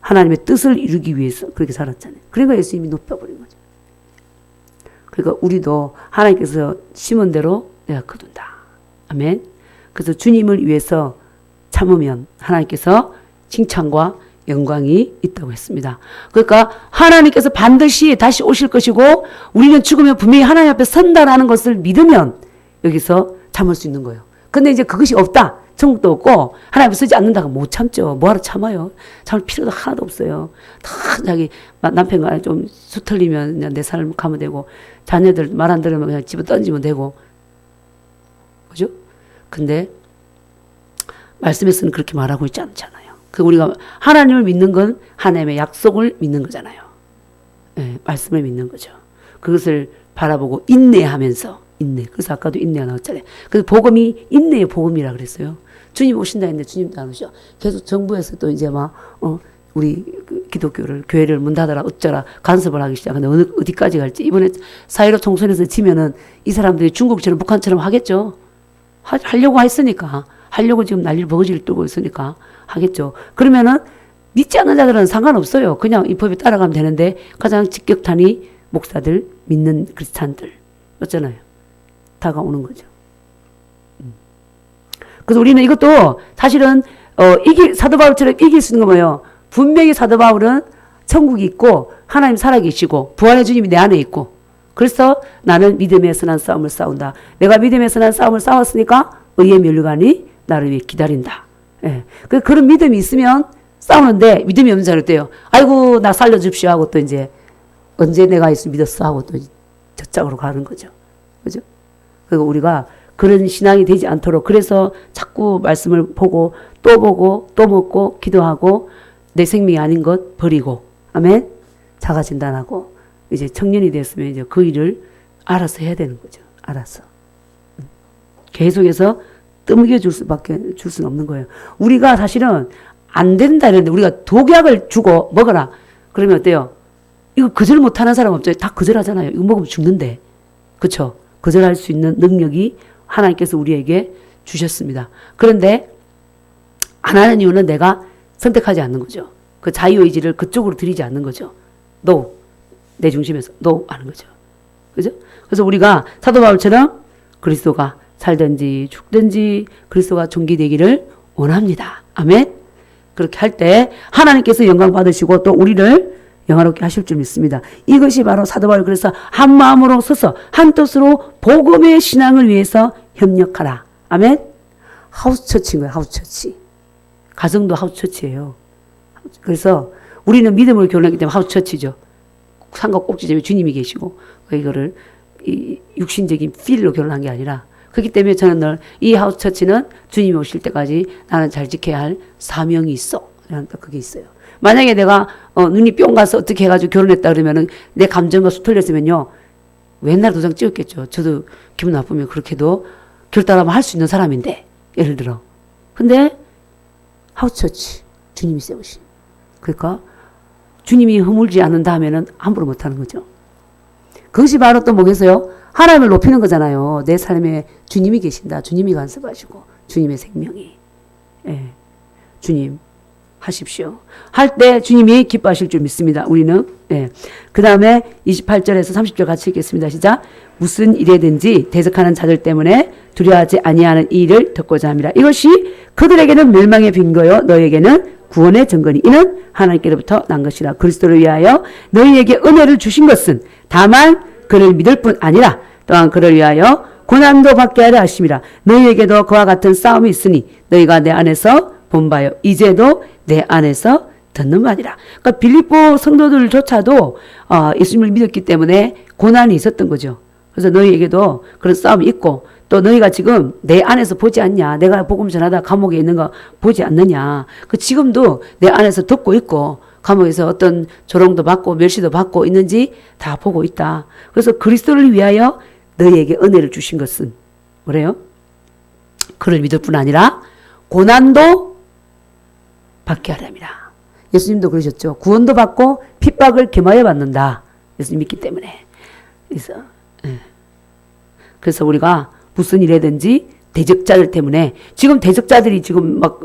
하나님의 뜻을 이루기 위해서 그렇게 살았잖아요. 그러니까 예수님이 높여버린 거죠. 그러니까 우리도 하나님께서 심은 대로 내가 거둔다. 아멘. 그래서 주님을 위해서 참으면 하나님께서 칭찬과 영광이 있다고 했습니다. 그러니까 하나님께서 반드시 다시 오실 것이고 우리는 죽으면 분명히 하나님 앞에 선다라는 것을 믿으면 여기서 참을 수 있는 거예요. 근데 이제 그것이 없다. 천국도 없고 하나님 쓰지 않는다고 못 참죠. 뭐하러 참아요. 참을 필요도 하나도 없어요. 다 자기 남편과 좀 수틀리면 그냥 내 삶 가면 되고 자녀들 말 안 들으면 그냥 집어 던지면 되고 그죠? 근데 말씀에서는 그렇게 말하고 있지 않잖아요. 그 우리가 하나님을 믿는 건 하나님의 약속을 믿는 거잖아요. 네, 말씀을 믿는 거죠. 그것을 바라보고 인내하면서 인내. 그래서 아까도 인내가 나왔잖아요. 그래서 복음이 인내의 복음이라 그랬어요. 주님 오신다 했는데 주님도 안 오셔. 계속 정부에서 또 이제 우리 기독교를 교회를 문 닫아라 어쩌라 간섭을 하기 시작하는데 어디까지 갈지. 이번에 4.15 총선에서 지면은 이 사람들이 중국처럼 북한처럼 하겠죠. 하려고 했으니까. 하려고 지금 난리를 버거지를 떨고 있으니까 하겠죠. 그러면은 믿지 않는 자들은 상관없어요. 그냥 이 법에 따라가면 되는데 가장 직격탄이 목사들, 믿는 크리스찬들 맞잖아요. 다가오는 거죠. 그래서 우리는 이것도 사실은 사도 바울처럼 이길 수 있는 건 뭐예요? 분명히 사도 바울은 천국이 있고 하나님 살아계시고 부활의 주님이 내 안에 있고 그래서 나는 믿음의 선한 싸움을 싸운다. 내가 믿음의 선한 싸움을 싸웠으니까 의의 면류관이 나를 위해 기다린다. 예. 그런 믿음이 있으면 싸우는데 믿음이 없는 자는 어때요? 아이고 나 살려줍시오 하고 또 이제 언제 내가 예수 믿었어 하고 또 저쪽으로 가는 거죠. 그죠? 그리고 우리가 그런 신앙이 되지 않도록 그래서 자꾸 말씀을 보고 또 먹고 기도하고 내 생명이 아닌 것 버리고 아멘 자가 진단하고 이제 청년이 됐으면 이제 그 일을 알아서 해야 되는 거죠. 알아서 계속해서 떠먹여 줄 수는 없는 거예요. 우리가 사실은 안 된다 이랬는데 우리가 독약을 주고 먹어라 그러면 어때요? 이거 거절 못하는 사람 없죠. 다 거절하잖아요. 이거 먹으면 죽는데 그렇죠? 거절할 수 있는 능력이 하나님께서 우리에게 주셨습니다. 그런데 안 하는 이유는 내가 선택하지 않는 거죠. 그 자유의지를 그쪽으로 들이지 않는 거죠. No. 내 중심에서 No 하는 거죠. 그죠? 그래서 우리가 사도 바울처럼 그리스도가 살든지 죽든지 그리스도가 존귀되기를 원합니다. 아멘. 그렇게 할 때 하나님께서 영광 받으시고 또 우리를 영화롭게 하실 줄 믿습니다. 이것이 바로 사도 바울이 그래서 한 마음으로 서서 한 뜻으로 복음의 신앙을 위해서 협력하라. 아멘. 하우스처치인 거예요. 하우스처치. 가정도 하우스처치예요. 그래서 우리는 믿음으로 결혼했기 때문에 하우스처치죠. 상가 꼭지점에 주님이 계시고 이거를 이 육신적인 필로 결혼한 게 아니라 그렇기 때문에 저는 늘 이 하우스처치는 주님이 오실 때까지 나는 잘 지켜야 할 사명이 있어. 그게 있어요. 만약에 내가 눈이 뿅 가서 어떻게 해가지고 결혼했다 그러면은 내 감정과 틀렸으면요 옛날 도장 찍었겠죠. 저도 기분 나쁘면 그렇게도 결단하면 할 수 있는 사람인데 예를 들어. 근데 하우스처치 주님이 세우신. 그러니까 주님이 허물지 않는다 하면은 함부로 못하는 거죠. 그것이 바로 또 뭐겠어요? 하나님을 높이는 거잖아요. 내 삶에 주님이 계신다. 주님이 간섭하시고 주님의 생명이. 예. 주님 하십시오. 할 때 주님이 기뻐하실 줄 믿습니다. 우리는. 예. 그 다음에 28절에서 30절 같이 읽겠습니다. 시작. 무슨 일에든지 대적하는 자들 때문에 두려워하지 아니하는 이 일을 듣고자 합니다. 이것이 그들에게는 멸망의 빈거요 너에게는 구원의 증거니 이는 하나님께로부터 난 것이라. 그리스도를 위하여 너희에게 은혜를 주신 것은 다만 그를 믿을 뿐 아니라 또한 그를 위하여 고난도 받게 하려 하심이라. 너희에게도 그와 같은 싸움이 있으니 너희가 내 안에서 본 바요 이제도 내 안에서 듣는 바니라. 그러니까 빌립보 성도들조차도 예수님을 믿었기 때문에 고난이 있었던 거죠. 그래서 너희에게도 그런 싸움이 있고 또 너희가 지금 내 안에서 보지 않냐. 내가 복음 전하다 감옥에 있는 거 보지 않느냐. 그 지금도 내 안에서 듣고 있고 감옥에서 어떤 조롱도 받고 멸시도 받고 있는지 다 보고 있다. 그래서 그리스도를 위하여 너희에게 은혜를 주신 것은 뭐래요? 그를 믿을 뿐 아니라 고난도 받게 하렵니다. 예수님도 그러셨죠. 구원도 받고 핍박을 겸하여 받는다. 예수님 믿기 때문에. 그래서 우리가 무슨 일이든지 대적자들 때문에 지금 대적자들이 지금 막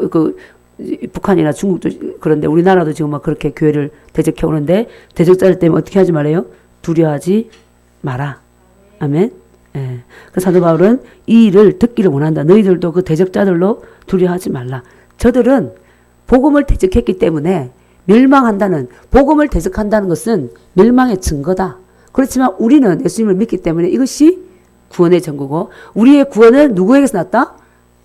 북한이나 중국도 그런데 우리나라도 지금 막 그렇게 교회를 대적해 오는데 대적자들 때문에 어떻게 하지 말아요? 두려워하지 마라. 아멘. 예. 그 사도 바울은 이 일을 듣기를 원한다. 너희들도 그 대적자들로 두려워하지 말라. 저들은 복음을 대적했기 때문에 멸망한다는 복음을 대적한다는 것은 멸망의 증거다. 그렇지만 우리는 예수님을 믿기 때문에 이것이 구원의 증거고 우리의 구원은 누구에게서 났다?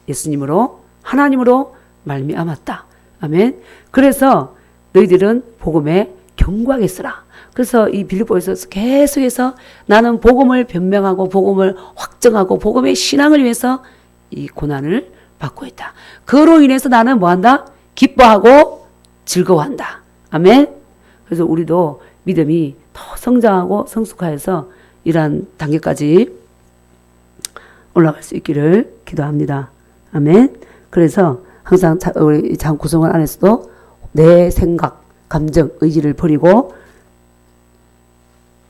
예수님으로 하나님으로 말미암았다. 아멘. 그래서 너희들은 복음에 견고하게 쓰라. 그래서 이 빌립보에서 계속해서 나는 복음을 변명하고 복음을 확정하고 복음의 신앙을 위해서 이 고난을 받고 있다. 그로 인해서 나는 뭐한다? 기뻐하고 즐거워한다. 아멘. 그래서 우리도 믿음이 더 성장하고 성숙하여서 이러한 단계까지 올라갈 수 있기를 기도합니다. 아멘. 그래서 항상 우리 장 구성원 안에서도 내 생각, 감정, 의지를 버리고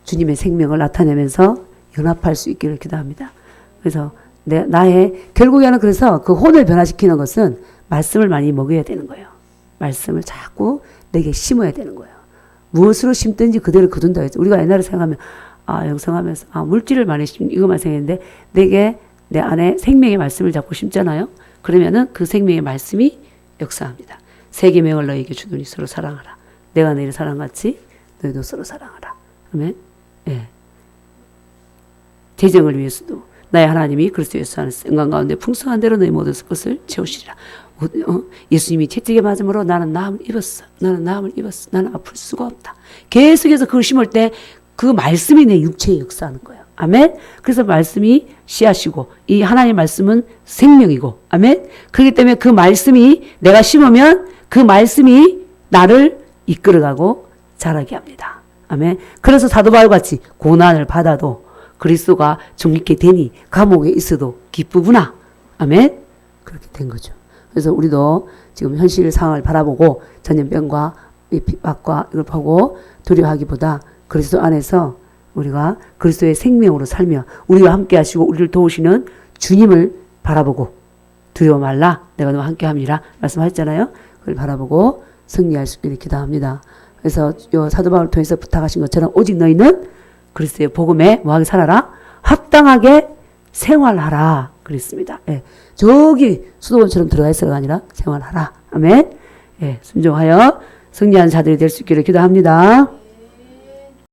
주님의 생명을 나타내면서 연합할 수 있기를 기도합니다. 그래서 결국에는 그래서 그 혼을 변화시키는 것은 말씀을 많이 먹여야 되는 거예요. 말씀을 자꾸 내게 심어야 되는 거예요. 무엇으로 심든지 그대로 거둔다 했죠. 우리가 옛날에 생각하면 영성하면서 물질을 많이 이것만 생각했는데 내게 내 안에 생명의 말씀을 자꾸 심잖아요. 그러면은 그 생명의 말씀이 역사합니다. 세 계명을 너희에게 주노니 서로 사랑하라. 내가 너희를 사랑같이 너희도 서로 사랑하라. 아멘. 예. 재정을 위해서도 나의 하나님이 그리스도 예수 안에서 영광 가운데 풍성한 대로 너희 모든 것을 채우시리라. 예수님이 채찍에 맞음으로 나는 나음을 입었어. 나는 나음을 입었어. 나는 아플 수가 없다. 계속해서 그걸 심을 때 그 말씀이 내 육체에 역사하는 거예요. 아멘. 그래서 말씀이 씨앗이고 이 하나님의 말씀은 생명이고 아멘. 그렇기 때문에 그 말씀이 내가 심으면 그 말씀이 나를 이끌어가고 자라게 합니다. 아멘. 그래서 사도 바울 같이 고난을 받아도 그리스도가 존귀케 되니 감옥에 있어도 기쁘구나. 아멘. 그렇게 된 거죠. 그래서 우리도 지금 현실 상황을 바라보고 전염병과 이 핍박과 이걸 보고 두려워하기보다 그리스도 안에서 우리가 그리스도의 생명으로 살며 우리와 함께 하시고 우리를 도우시는 주님을 바라보고 두려워 말라. 내가 너와 함께 함이라 말씀하셨잖아요. 그걸 바라보고 승리할 수 있기를 기도합니다. 그래서 요 사도 바울을 통해서 부탁하신 것처럼 오직 너희는 그리스도의 복음에 뭐하게 살아라? 합당하게 생활하라. 그랬습니다. 예. 저기 수도원처럼 들어가 있어가 아니라 생활하라. 아멘. 예, 순종하여 승리하는 자들이 될 수 있기를 기도합니다.